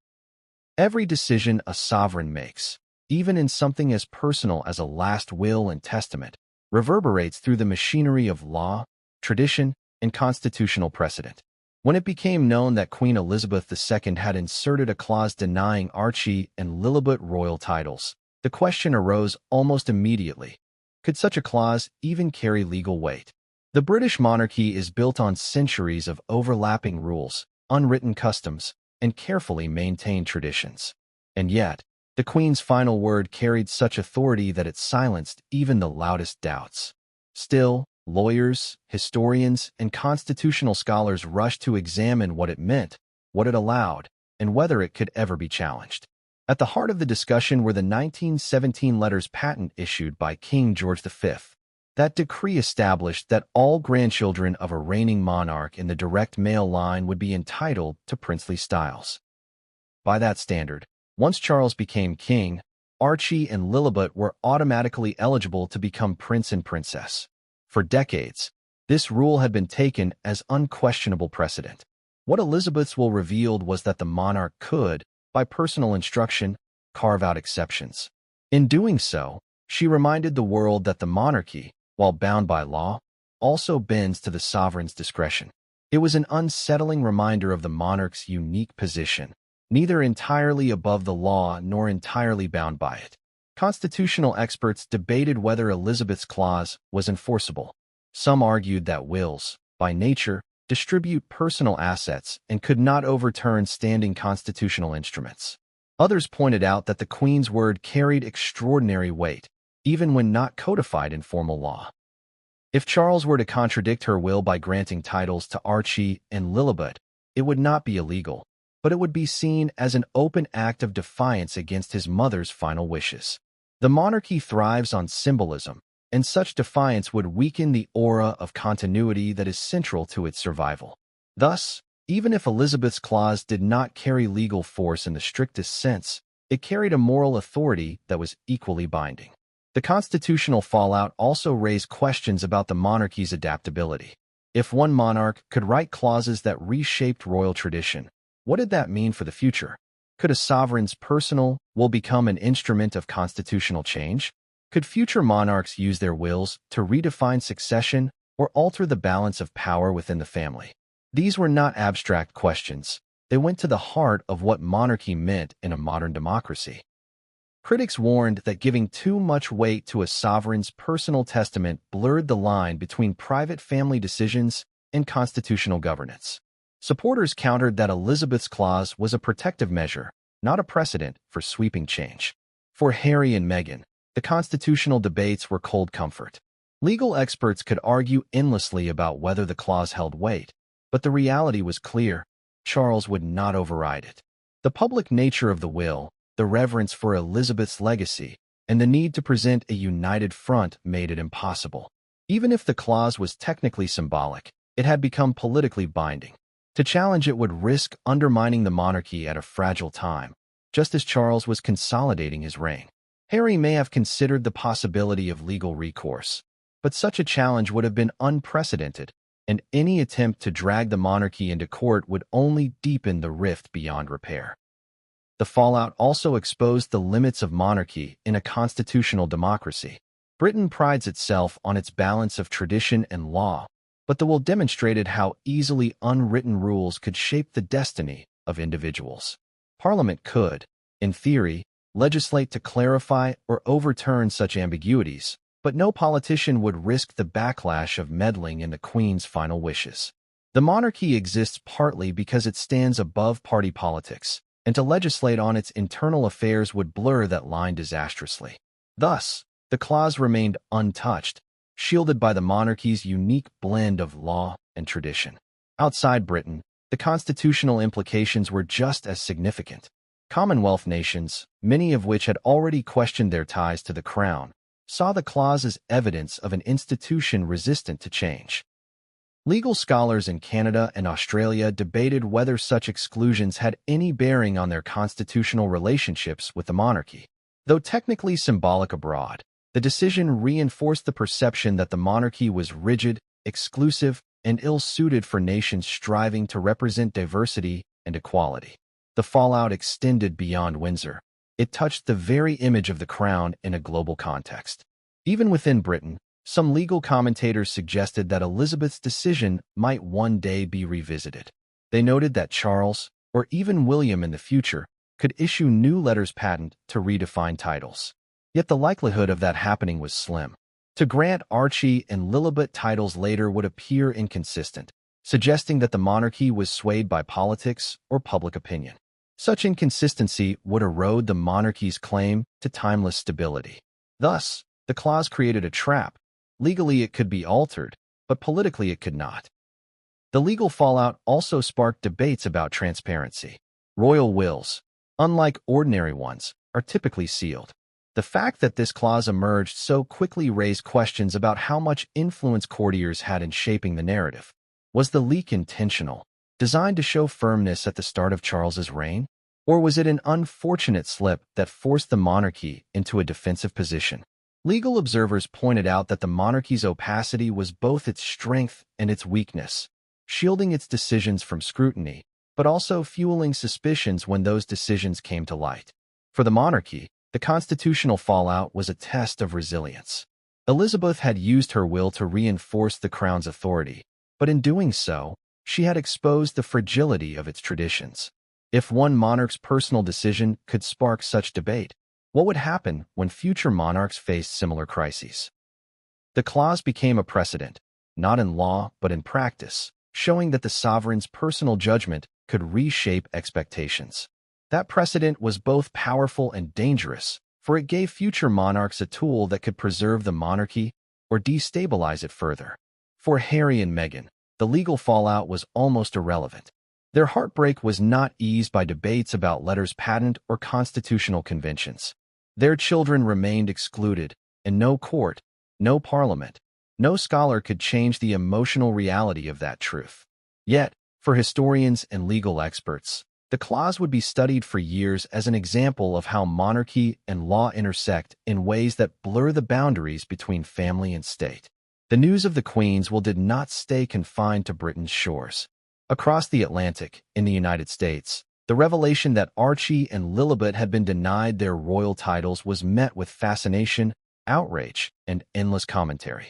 Every decision a sovereign makes, even in something as personal as a last will and testament, reverberates through the machinery of law, tradition, and constitutional precedent. When it became known that Queen Elizabeth II had inserted a clause denying Archie and Lilibet royal titles, the question arose almost immediately: could such a clause even carry legal weight? The British monarchy is built on centuries of overlapping rules, unwritten customs, and carefully maintained traditions. And yet, the Queen's final word carried such authority that it silenced even the loudest doubts. Still, lawyers, historians, and constitutional scholars rushed to examine what it meant, what it allowed, and whether it could ever be challenged. At the heart of the discussion were the 1917 letters patent issued by King George V. That decree established that all grandchildren of a reigning monarch in the direct male line would be entitled to princely styles. By that standard, once Charles became king, Archie and Lilibet were automatically eligible to become prince and princess. For decades, this rule had been taken as unquestionable precedent. What Elizabeth's will revealed was that the monarch could, by personal instruction, carve out exceptions. In doing so, she reminded the world that the monarchy, while bound by law, also bends to the sovereign's discretion. It was an unsettling reminder of the monarch's unique position, neither entirely above the law nor entirely bound by it. Constitutional experts debated whether Elizabeth's clause was enforceable. Some argued that wills, by nature, distribute personal assets and could not overturn standing constitutional instruments. Others pointed out that the Queen's word carried extraordinary weight, even when not codified in formal law. If Charles were to contradict her will by granting titles to Archie and Lilibet, it would not be illegal, but it would be seen as an open act of defiance against his mother's final wishes. The monarchy thrives on symbolism, and such defiance would weaken the aura of continuity that is central to its survival. Thus, even if Elizabeth's clause did not carry legal force in the strictest sense, it carried a moral authority that was equally binding. The constitutional fallout also raised questions about the monarchy's adaptability. If one monarch could write clauses that reshaped royal tradition, what did that mean for the future? Could a sovereign's personal will become an instrument of constitutional change? Could future monarchs use their wills to redefine succession or alter the balance of power within the family? These were not abstract questions. They went to the heart of what monarchy meant in a modern democracy. Critics warned that giving too much weight to a sovereign's personal testament blurred the line between private family decisions and constitutional governance. Supporters countered that Elizabeth's clause was a protective measure, not a precedent for sweeping change. For Harry and Meghan, the constitutional debates were cold comfort. Legal experts could argue endlessly about whether the clause held weight, but the reality was clear: Charles would not override it. The public nature of the will, the reverence for Elizabeth's legacy, and the need to present a united front made it impossible. Even if the clause was technically symbolic, it had become politically binding. To challenge it would risk undermining the monarchy at a fragile time, just as Charles was consolidating his reign. Harry may have considered the possibility of legal recourse, but such a challenge would have been unprecedented, and any attempt to drag the monarchy into court would only deepen the rift beyond repair. The fallout also exposed the limits of monarchy in a constitutional democracy. Britain prides itself on its balance of tradition and law, but the will demonstrated how easily unwritten rules could shape the destiny of individuals. Parliament could, in theory, legislate to clarify or overturn such ambiguities, but no politician would risk the backlash of meddling in the Queen's final wishes. The monarchy exists partly because it stands above party politics, and to legislate on its internal affairs would blur that line disastrously. Thus, the clause remained untouched, shielded by the monarchy's unique blend of law and tradition. Outside Britain, the constitutional implications were just as significant. Commonwealth nations, many of which had already questioned their ties to the crown, saw the clause as evidence of an institution resistant to change. Legal scholars in Canada and Australia debated whether such exclusions had any bearing on their constitutional relationships with the monarchy. Though technically symbolic abroad, the decision reinforced the perception that the monarchy was rigid, exclusive, and ill-suited for nations striving to represent diversity and equality. The fallout extended beyond Windsor. It touched the very image of the crown in a global context. Even within Britain, some legal commentators suggested that Elizabeth's decision might one day be revisited. They noted that Charles, or even William in the future, could issue new letters patent to redefine titles. Yet the likelihood of that happening was slim. To grant Archie and Lilibet titles later would appear inconsistent, suggesting that the monarchy was swayed by politics or public opinion. Such inconsistency would erode the monarchy's claim to timeless stability. Thus, the clause created a trap. Legally it could be altered, but politically it could not. The legal fallout also sparked debates about transparency. Royal wills, unlike ordinary ones, are typically sealed. The fact that this clause emerged so quickly raised questions about how much influence courtiers had in shaping the narrative. Was the leak intentional, designed to show firmness at the start of Charles's reign? Or was it an unfortunate slip that forced the monarchy into a defensive position? Legal observers pointed out that the monarchy's opacity was both its strength and its weakness, shielding its decisions from scrutiny, but also fueling suspicions when those decisions came to light. For the monarchy, the constitutional fallout was a test of resilience. Elizabeth had used her will to reinforce the crown's authority, but in doing so, she had exposed the fragility of its traditions. If one monarch's personal decision could spark such debate, what would happen when future monarchs faced similar crises? The clause became a precedent, not in law but in practice, showing that the sovereign's personal judgment could reshape expectations. That precedent was both powerful and dangerous, for it gave future monarchs a tool that could preserve the monarchy or destabilize it further. For Harry and Meghan, the legal fallout was almost irrelevant. Their heartbreak was not eased by debates about letters patent or constitutional conventions. Their children remained excluded, and no court, no parliament, no scholar could change the emotional reality of that truth. Yet, for historians and legal experts, the clause would be studied for years as an example of how monarchy and law intersect in ways that blur the boundaries between family and state. The news of the Queen's will did not stay confined to Britain's shores. Across the Atlantic, in the United States, the revelation that Archie and Lilibet had been denied their royal titles was met with fascination, outrage, and endless commentary.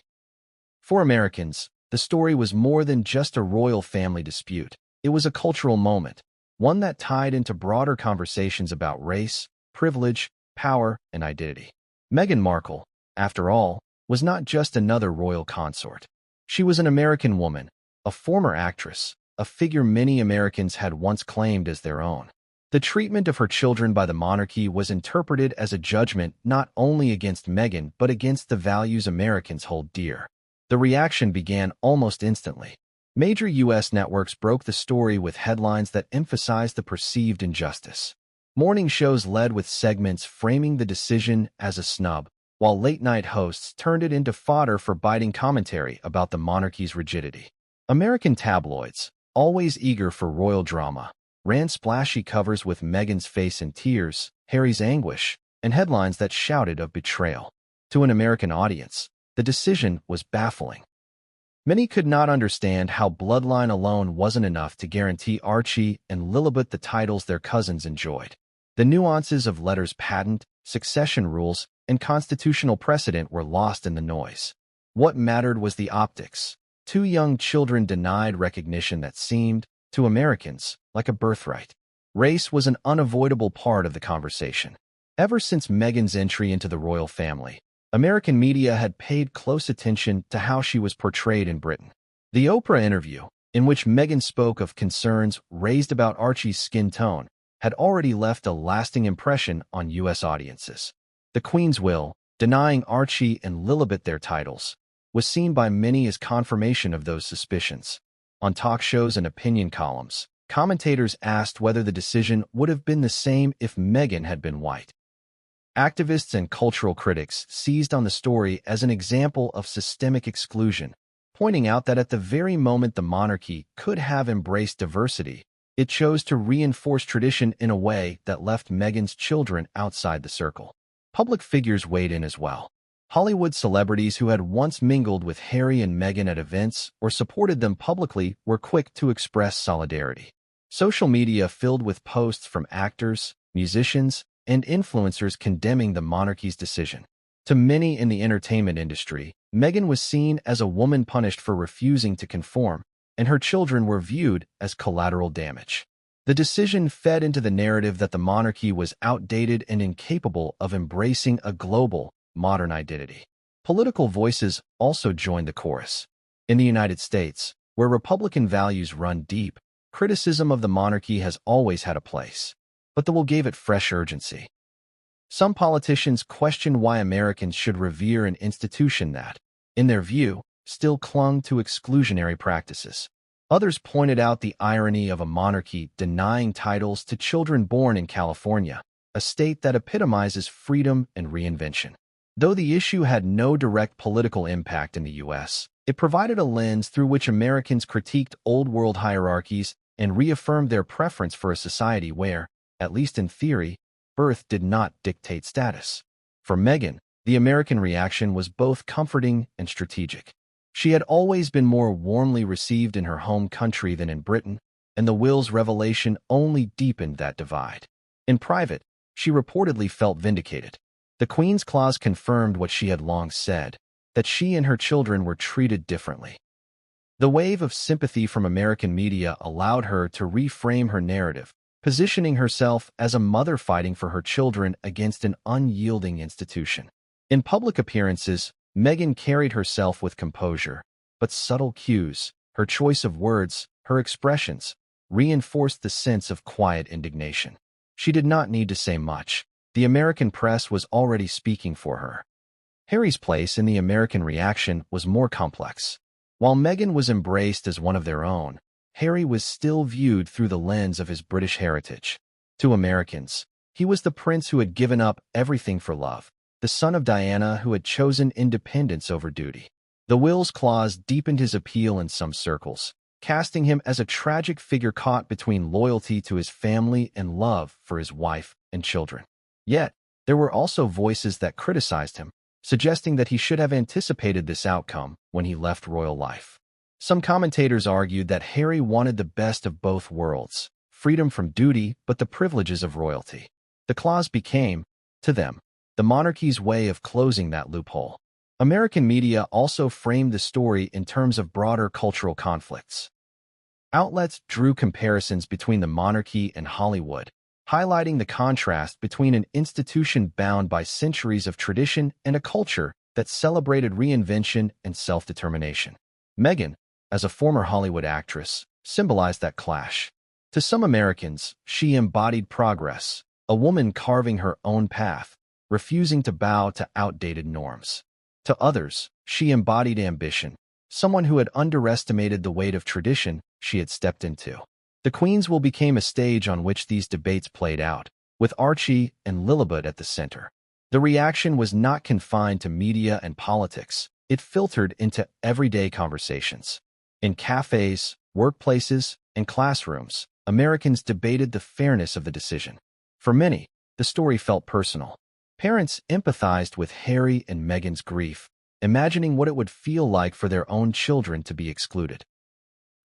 For Americans, the story was more than just a royal family dispute. It was a cultural moment, one that tied into broader conversations about race, privilege, power, and identity. Meghan Markle, after all, was not just another royal consort. She was an American woman, a former actress, a figure many Americans had once claimed as their own. The treatment of her children by the monarchy was interpreted as a judgment not only against Meghan but against the values Americans hold dear. The reaction began almost instantly. Major U.S. networks broke the story with headlines that emphasized the perceived injustice. Morning shows led with segments framing the decision as a snub, while late-night hosts turned it into fodder for biting commentary about the monarchy's rigidity. American tabloids, always eager for royal drama, ran splashy covers with Meghan's face in tears, Harry's anguish, and headlines that shouted of betrayal. To an American audience, the decision was baffling. Many could not understand how bloodline alone wasn't enough to guarantee Archie and Lilibet the titles their cousins enjoyed. The nuances of letters patent, succession rules, and constitutional precedent were lost in the noise. What mattered was the optics. Two young children denied recognition that seemed, to Americans, like a birthright. Race was an unavoidable part of the conversation. Ever since Meghan's entry into the royal family, American media had paid close attention to how she was portrayed in Britain. The Oprah interview, in which Meghan spoke of concerns raised about Archie's skin tone, had already left a lasting impression on U.S. audiences. The Queen's will, denying Archie and Lilibet their titles, was seen by many as confirmation of those suspicions. On talk shows and opinion columns, commentators asked whether the decision would have been the same if Meghan had been white. Activists and cultural critics seized on the story as an example of systemic exclusion, pointing out that at the very moment the monarchy could have embraced diversity, it chose to reinforce tradition in a way that left Meghan's children outside the circle. Public figures weighed in as well. Hollywood celebrities who had once mingled with Harry and Meghan at events or supported them publicly were quick to express solidarity. Social media filled with posts from actors, musicians, and influencers condemning the monarchy's decision. To many in the entertainment industry, Meghan was seen as a woman punished for refusing to conform, and her children were viewed as collateral damage. The decision fed into the narrative that the monarchy was outdated and incapable of embracing a global, modern identity. Political voices also joined the chorus. In the United States, where Republican values run deep, criticism of the monarchy has always had a place. But the will gave it fresh urgency. Some politicians questioned why Americans should revere an institution that, in their view, still clung to exclusionary practices. Others pointed out the irony of a monarchy denying titles to children born in California, a state that epitomizes freedom and reinvention. Though the issue had no direct political impact in the U.S., it provided a lens through which Americans critiqued old-world hierarchies and reaffirmed their preference for a society where, at least in theory, birth did not dictate status. For Meghan, the American reaction was both comforting and strategic. She had always been more warmly received in her home country than in Britain, and the will's revelation only deepened that divide. In private, she reportedly felt vindicated. The Queen's clause confirmed what she had long said, that she and her children were treated differently. The wave of sympathy from American media allowed her to reframe her narrative, positioning herself as a mother fighting for her children against an unyielding institution. In public appearances, Meghan carried herself with composure, but subtle cues, her choice of words, her expressions, reinforced the sense of quiet indignation. She did not need to say much. The American press was already speaking for her. Harry's place in the American reaction was more complex. While Meghan was embraced as one of their own, Harry was still viewed through the lens of his British heritage. To Americans, he was the prince who had given up everything for love, the son of Diana who had chosen independence over duty. The will's clause deepened his appeal in some circles, casting him as a tragic figure caught between loyalty to his family and love for his wife and children. Yet, there were also voices that criticized him, suggesting that he should have anticipated this outcome when he left royal life. Some commentators argued that Harry wanted the best of both worlds, freedom from duty but the privileges of royalty. The clause became, to them, the monarchy's way of closing that loophole. American media also framed the story in terms of broader cultural conflicts. Outlets drew comparisons between the monarchy and Hollywood, highlighting the contrast between an institution bound by centuries of tradition and a culture that celebrated reinvention and self-determination. Meghan, as a former Hollywood actress, symbolized that clash. To some Americans, she embodied progress, a woman carving her own path, refusing to bow to outdated norms. To others, she embodied ambition, someone who had underestimated the weight of tradition she had stepped into. The Queen's will became a stage on which these debates played out, with Archie and Lilibet at the center. The reaction was not confined to media and politics. It filtered into everyday conversations. In cafes, workplaces, and classrooms, Americans debated the fairness of the decision. For many, the story felt personal. Parents empathized with Harry and Meghan's grief, imagining what it would feel like for their own children to be excluded.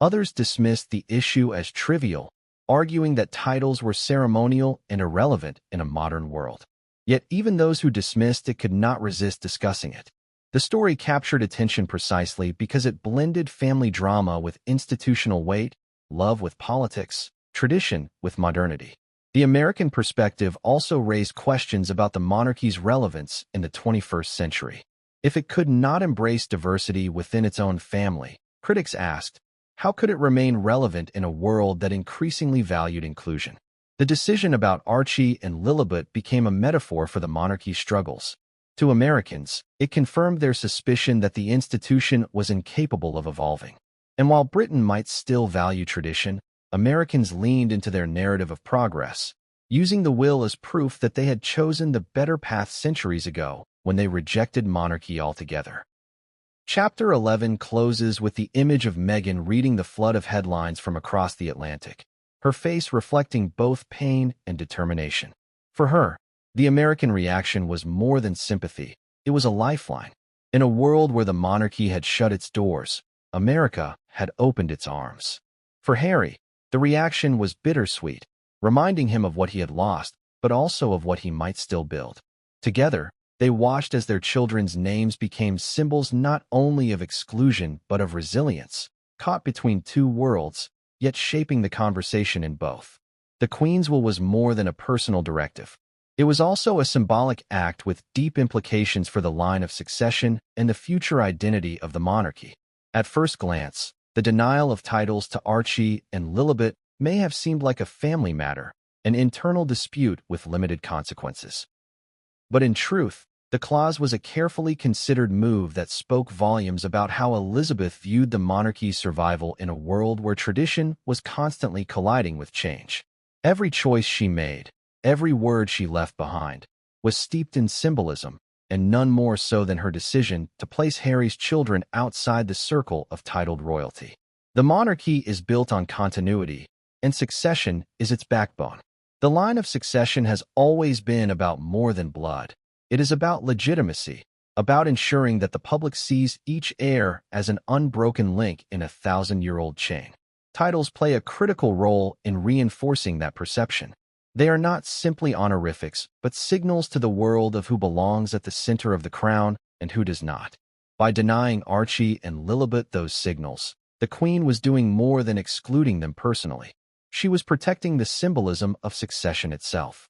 Others dismissed the issue as trivial, arguing that titles were ceremonial and irrelevant in a modern world. Yet even those who dismissed it could not resist discussing it. The story captured attention precisely because it blended family drama with institutional weight, love with politics, tradition with modernity. The American perspective also raised questions about the monarchy's relevance in the 21st century. If it could not embrace diversity within its own family, critics asked, how could it remain relevant in a world that increasingly valued inclusion? The decision about Archie and Lilibet became a metaphor for the monarchy's struggles. To Americans, it confirmed their suspicion that the institution was incapable of evolving. And while Britain might still value tradition, Americans leaned into their narrative of progress, using the will as proof that they had chosen the better path centuries ago when they rejected monarchy altogether. Chapter 11 closes with the image of Meghan reading the flood of headlines from across the Atlantic, her face reflecting both pain and determination. For her, the American reaction was more than sympathy, it was a lifeline. In a world where the monarchy had shut its doors, America had opened its arms. For Harry, the reaction was bittersweet, reminding him of what he had lost, but also of what he might still build. Together, they watched as their children's names became symbols not only of exclusion but of resilience, caught between two worlds, yet shaping the conversation in both. The Queen's will was more than a personal directive. It was also a symbolic act with deep implications for the line of succession and the future identity of the monarchy. At first glance, the denial of titles to Archie and Lilibet may have seemed like a family matter, an internal dispute with limited consequences. But in truth, the clause was a carefully considered move that spoke volumes about how Elizabeth viewed the monarchy's survival in a world where tradition was constantly colliding with change. Every choice she made, every word she left behind, was steeped in symbolism, and none more so than her decision to place Harry's children outside the circle of titled royalty. The monarchy is built on continuity, and succession is its backbone. The line of succession has always been about more than blood. It is about legitimacy, about ensuring that the public sees each heir as an unbroken link in a thousand-year-old chain. Titles play a critical role in reinforcing that perception. They are not simply honorifics, but signals to the world of who belongs at the center of the crown and who does not. By denying Archie and Lilibet those signals, the Queen was doing more than excluding them personally. She was protecting the symbolism of succession itself.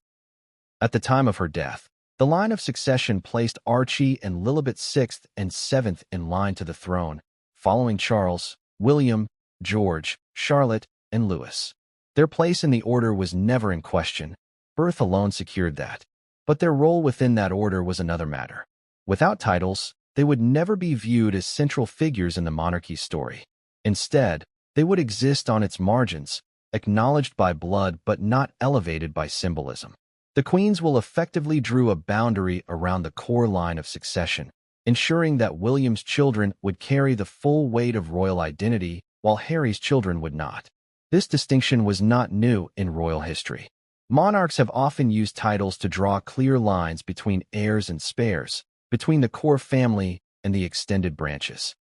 At the time of her death, the line of succession placed Archie and Lilibet 6th and 7th in line to the throne, following Charles, William, George, Charlotte, and Louis. Their place in the order was never in question. Birth alone secured that. But their role within that order was another matter. Without titles, they would never be viewed as central figures in the monarchy's story. Instead, they would exist on its margins, acknowledged by blood but not elevated by symbolism. The Queen's will effectively drew a boundary around the core line of succession, ensuring that William's children would carry the full weight of royal identity while Harry's children would not. This distinction was not new in royal history. Monarchs have often used titles to draw clear lines between heirs and spares, between the core family and the extended branches.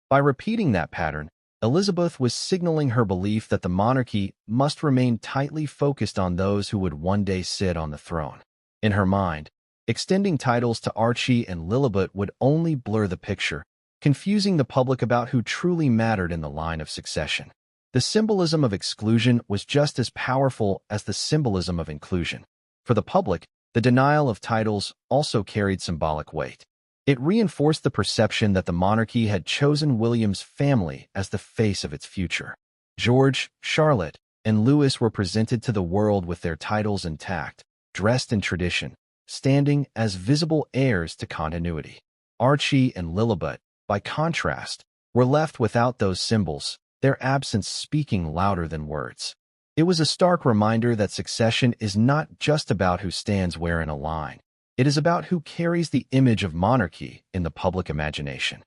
By repeating that pattern, Elizabeth was signaling her belief that the monarchy must remain tightly focused on those who would one day sit on the throne. In her mind, extending titles to Archie and Lilibet would only blur the picture, confusing the public about who truly mattered in the line of succession. The symbolism of exclusion was just as powerful as the symbolism of inclusion. For the public, the denial of titles also carried symbolic weight. It reinforced the perception that the monarchy had chosen William's family as the face of its future. George, Charlotte, and Louis were presented to the world with their titles intact, dressed in tradition, standing as visible heirs to continuity. Archie and Lilibet, by contrast, were left without those symbols, their absence speaking louder than words. It was a stark reminder that succession is not just about who stands where in a line. It is about who carries the image of monarchy in the public imagination.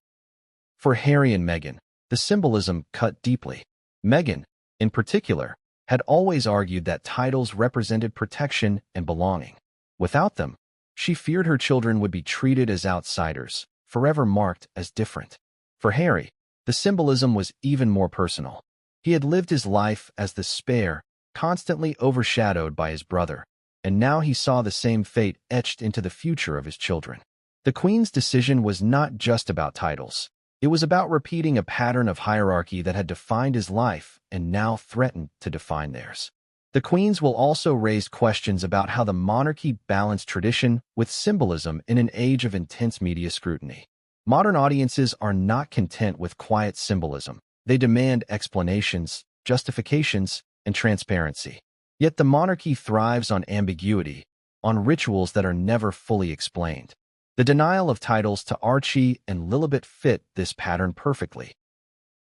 For Harry and Meghan, the symbolism cut deeply. Meghan, in particular, had always argued that titles represented protection and belonging. Without them, she feared her children would be treated as outsiders, forever marked as different. For Harry, the symbolism was even more personal. He had lived his life as the spare, constantly overshadowed by his brother, and now he saw the same fate etched into the future of his children. The Queen's decision was not just about titles. It was about repeating a pattern of hierarchy that had defined his life and now threatened to define theirs. The Queen's will also raised questions about how the monarchy balanced tradition with symbolism in an age of intense media scrutiny. Modern audiences are not content with quiet symbolism. They demand explanations, justifications, and transparency. Yet the monarchy thrives on ambiguity, on rituals that are never fully explained. The denial of titles to Archie and Lilibet fit this pattern perfectly.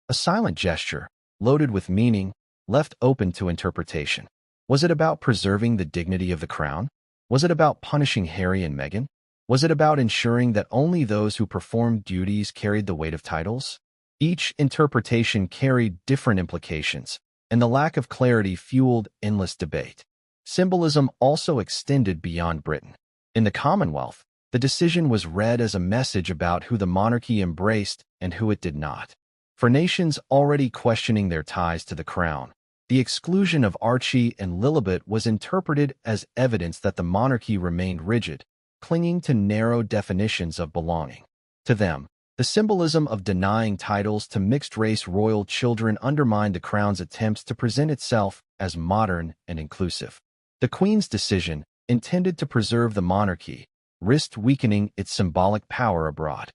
A silent gesture, loaded with meaning, left open to interpretation. Was it about preserving the dignity of the crown? Was it about punishing Harry and Meghan? Was it about ensuring that only those who performed duties carried the weight of titles? Each interpretation carried different implications, and the lack of clarity fueled endless debate. Symbolism also extended beyond Britain. In the Commonwealth, the decision was read as a message about who the monarchy embraced and who it did not. For nations already questioning their ties to the crown, the exclusion of Archie and Lilibet was interpreted as evidence that the monarchy remained rigid, clinging to narrow definitions of belonging. To them, the symbolism of denying titles to mixed-race royal children undermined the crown's attempts to present itself as modern and inclusive. The Queen's decision, intended to preserve the monarchy, risked weakening its symbolic power abroad.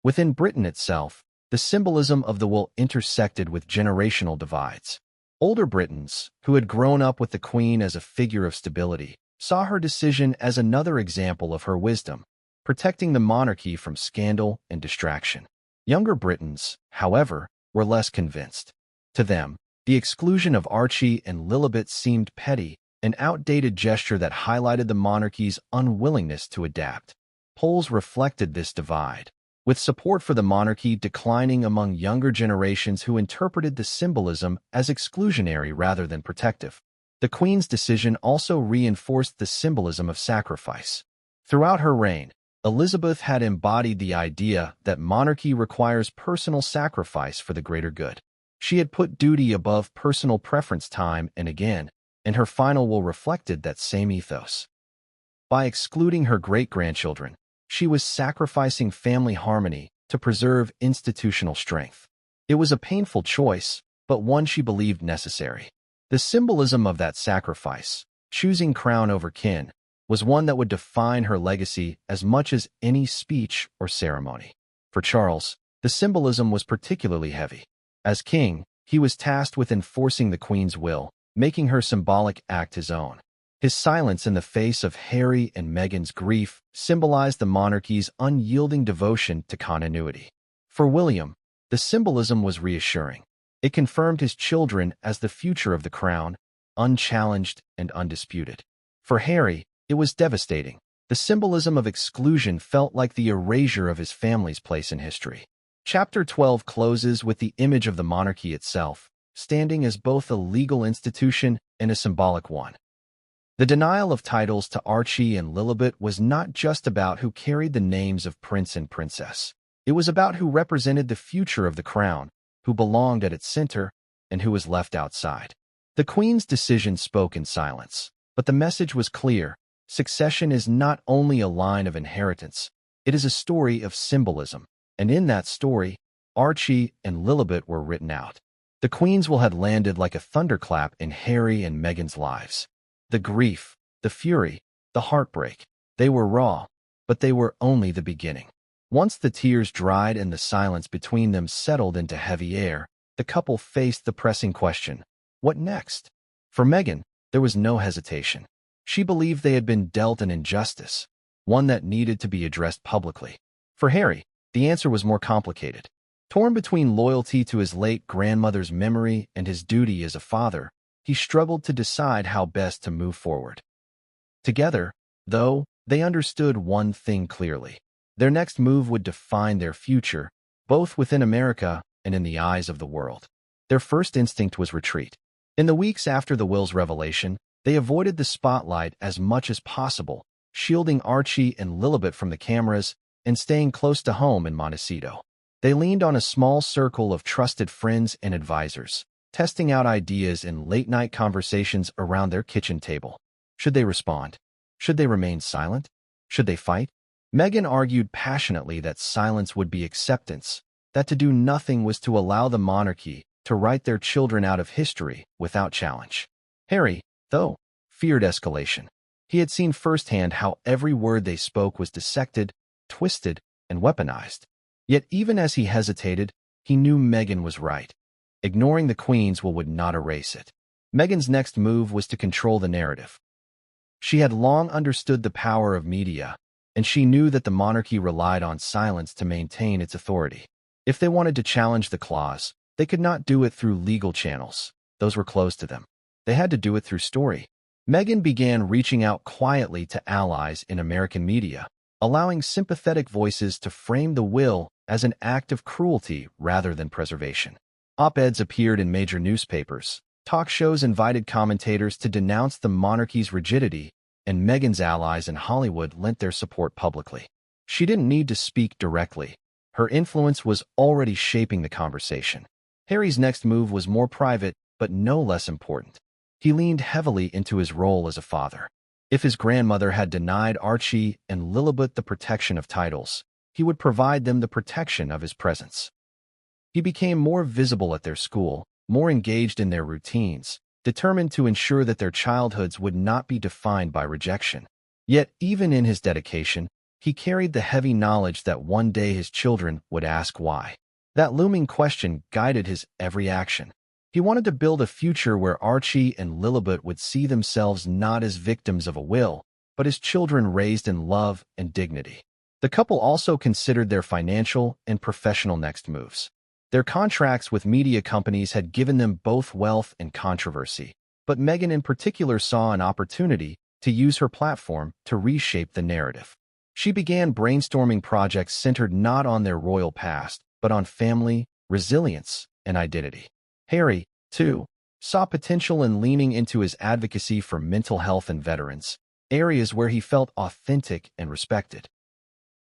Within Britain itself, the symbolism of the will intersected with generational divides. Older Britons, who had grown up with the Queen as a figure of stability, saw her decision as another example of her wisdom, protecting the monarchy from scandal and distraction. Younger Britons, however, were less convinced. To them, the exclusion of Archie and Lilibet seemed petty, an outdated gesture that highlighted the monarchy's unwillingness to adapt. Polls reflected this divide, with support for the monarchy declining among younger generations who interpreted the symbolism as exclusionary rather than protective. The Queen's decision also reinforced the symbolism of sacrifice. Throughout her reign, Elizabeth had embodied the idea that monarchy requires personal sacrifice for the greater good. She had put duty above personal preference time and again, and her final will reflected that same ethos. By excluding her great-grandchildren, she was sacrificing family harmony to preserve institutional strength. It was a painful choice, but one she believed necessary. The symbolism of that sacrifice, choosing crown over kin, was one that would define her legacy as much as any speech or ceremony. For Charles, the symbolism was particularly heavy. As king, he was tasked with enforcing the Queen's will, making her symbolic act his own. His silence in the face of Harry and Meghan's grief symbolized the monarchy's unyielding devotion to continuity. For William, the symbolism was reassuring. It confirmed his children as the future of the crown, unchallenged and undisputed. For Harry, it was devastating. The symbolism of exclusion felt like the erasure of his family's place in history. Chapter 12 closes with the image of the monarchy itself, standing as both a legal institution and a symbolic one. The denial of titles to Archie and Lilibet was not just about who carried the names of prince and princess. It was about who represented the future of the crown, who belonged at its center, and who was left outside. The Queen's decision spoke in silence, but the message was clear. Succession is not only a line of inheritance, it is a story of symbolism, and in that story, Archie and Lilibet were written out. The Queen's will had landed like a thunderclap in Harry and Meghan's lives. The grief, the fury, the heartbreak, they were raw, but they were only the beginning. Once the tears dried and the silence between them settled into heavy air, the couple faced the pressing question, what next? For Meghan, there was no hesitation. She believed they had been dealt an injustice, one that needed to be addressed publicly. For Harry, the answer was more complicated. Torn between loyalty to his late grandmother's memory and his duty as a father, he struggled to decide how best to move forward. Together, though, they understood one thing clearly. Their next move would define their future, both within America and in the eyes of the world. Their first instinct was retreat. In the weeks after the will's revelation, they avoided the spotlight as much as possible, shielding Archie and Lilibet from the cameras and staying close to home in Montecito. They leaned on a small circle of trusted friends and advisors, testing out ideas in late-night conversations around their kitchen table. Should they respond? Should they remain silent? Should they fight? Meghan argued passionately that silence would be acceptance, that to do nothing was to allow the monarchy to write their children out of history without challenge. Harry, though, feared escalation. He had seen firsthand how every word they spoke was dissected, twisted, and weaponized. Yet even as he hesitated, he knew Meghan was right. Ignoring the Queen's will would not erase it. Meghan's next move was to control the narrative. She had long understood the power of media, and she knew that the monarchy relied on silence to maintain its authority. If they wanted to challenge the clause, they could not do it through legal channels. Those were closed to them. They had to do it through story. Meghan began reaching out quietly to allies in American media, allowing sympathetic voices to frame the will as an act of cruelty rather than preservation. Op-eds appeared in major newspapers. Talk shows invited commentators to denounce the monarchy's rigidity, and Meghan's allies in Hollywood lent their support publicly. She didn't need to speak directly. Her influence was already shaping the conversation. Harry's next move was more private, but no less important. He leaned heavily into his role as a father. If his grandmother had denied Archie and Lilibet the protection of titles, he would provide them the protection of his presence. He became more visible at their school, more engaged in their routines, determined to ensure that their childhoods would not be defined by rejection. Yet, even in his dedication, he carried the heavy knowledge that one day his children would ask why. That looming question guided his every action. He wanted to build a future where Archie and Lilibet would see themselves not as victims of a will, but as children raised in love and dignity. The couple also considered their financial and professional next moves. Their contracts with media companies had given them both wealth and controversy, but Meghan in particular saw an opportunity to use her platform to reshape the narrative. She began brainstorming projects centered not on their royal past, but on family, resilience, and identity. Harry, too, saw potential in leaning into his advocacy for mental health and veterans, areas where he felt authentic and respected.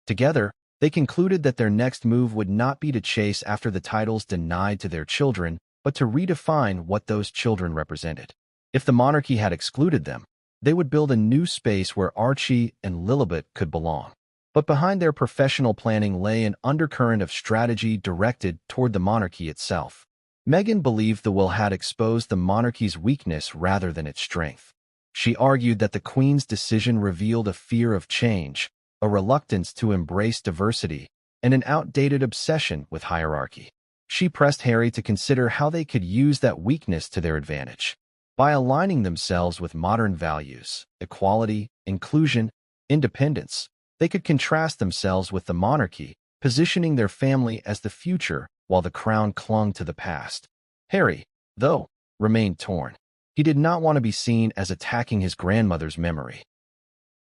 Together, they concluded that their next move would not be to chase after the titles denied to their children, but to redefine what those children represented. If the monarchy had excluded them, they would build a new space where Archie and Lilibet could belong. But behind their professional planning lay an undercurrent of strategy directed toward the monarchy itself. Meghan believed the will had exposed the monarchy's weakness rather than its strength. She argued that the Queen's decision revealed a fear of change, a reluctance to embrace diversity, and an outdated obsession with hierarchy. She pressed Harry to consider how they could use that weakness to their advantage. By aligning themselves with modern values, equality, inclusion, independence, they could contrast themselves with the monarchy, positioning their family as the future while the crown clung to the past. Harry, though, remained torn. He did not want to be seen as attacking his grandmother's memory.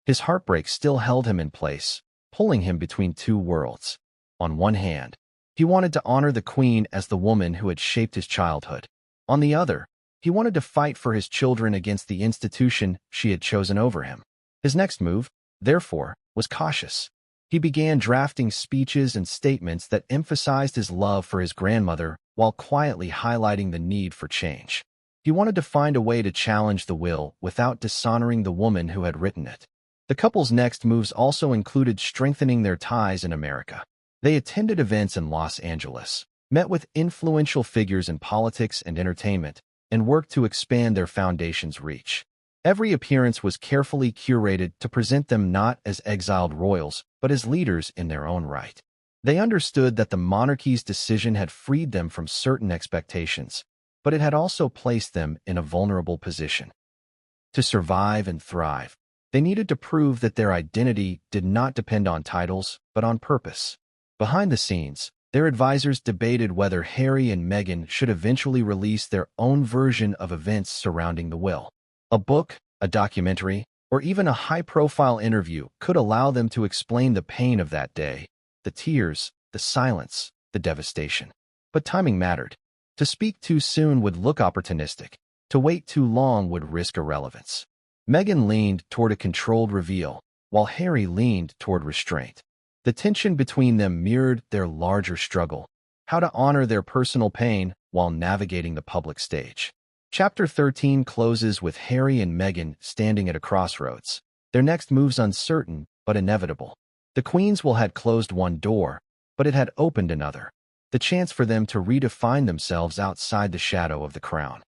His heartbreak still held him in place, pulling him between two worlds. On one hand, he wanted to honor the Queen as the woman who had shaped his childhood. On the other, he wanted to fight for his children against the institution she had chosen over him. His next move, therefore, was cautious. He began drafting speeches and statements that emphasized his love for his grandmother while quietly highlighting the need for change. He wanted to find a way to challenge the will without dishonoring the woman who had written it. The couple's next moves also included strengthening their ties in America. They attended events in Los Angeles, met with influential figures in politics and entertainment, and worked to expand their foundation's reach. Every appearance was carefully curated to present them not as exiled royals, but as leaders in their own right. They understood that the monarchy's decision had freed them from certain expectations, but it had also placed them in a vulnerable position. To survive and thrive, they needed to prove that their identity did not depend on titles, but on purpose. Behind the scenes, their advisors debated whether Harry and Meghan should eventually release their own version of events surrounding the will. A book, a documentary, or even a high-profile interview could allow them to explain the pain of that day, the tears, the silence, the devastation. But timing mattered. To speak too soon would look opportunistic. To wait too long would risk irrelevance. Meghan leaned toward a controlled reveal, while Harry leaned toward restraint. The tension between them mirrored their larger struggle, how to honor their personal pain while navigating the public stage. Chapter 13 closes with Harry and Meghan standing at a crossroads, their next moves uncertain but inevitable. The Queen's will had closed one door, but it had opened another, the chance for them to redefine themselves outside the shadow of the crown.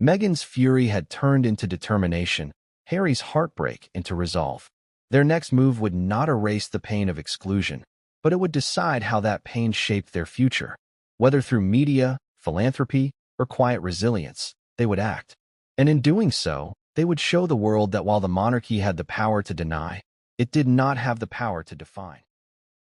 Meghan's fury had turned into determination, Harry's heartbreak into resolve. Their next move would not erase the pain of exclusion, but it would decide how that pain shaped their future. Whether through media, philanthropy, or quiet resilience, they would act. And in doing so, they would show the world that while the monarchy had the power to deny, it did not have the power to define.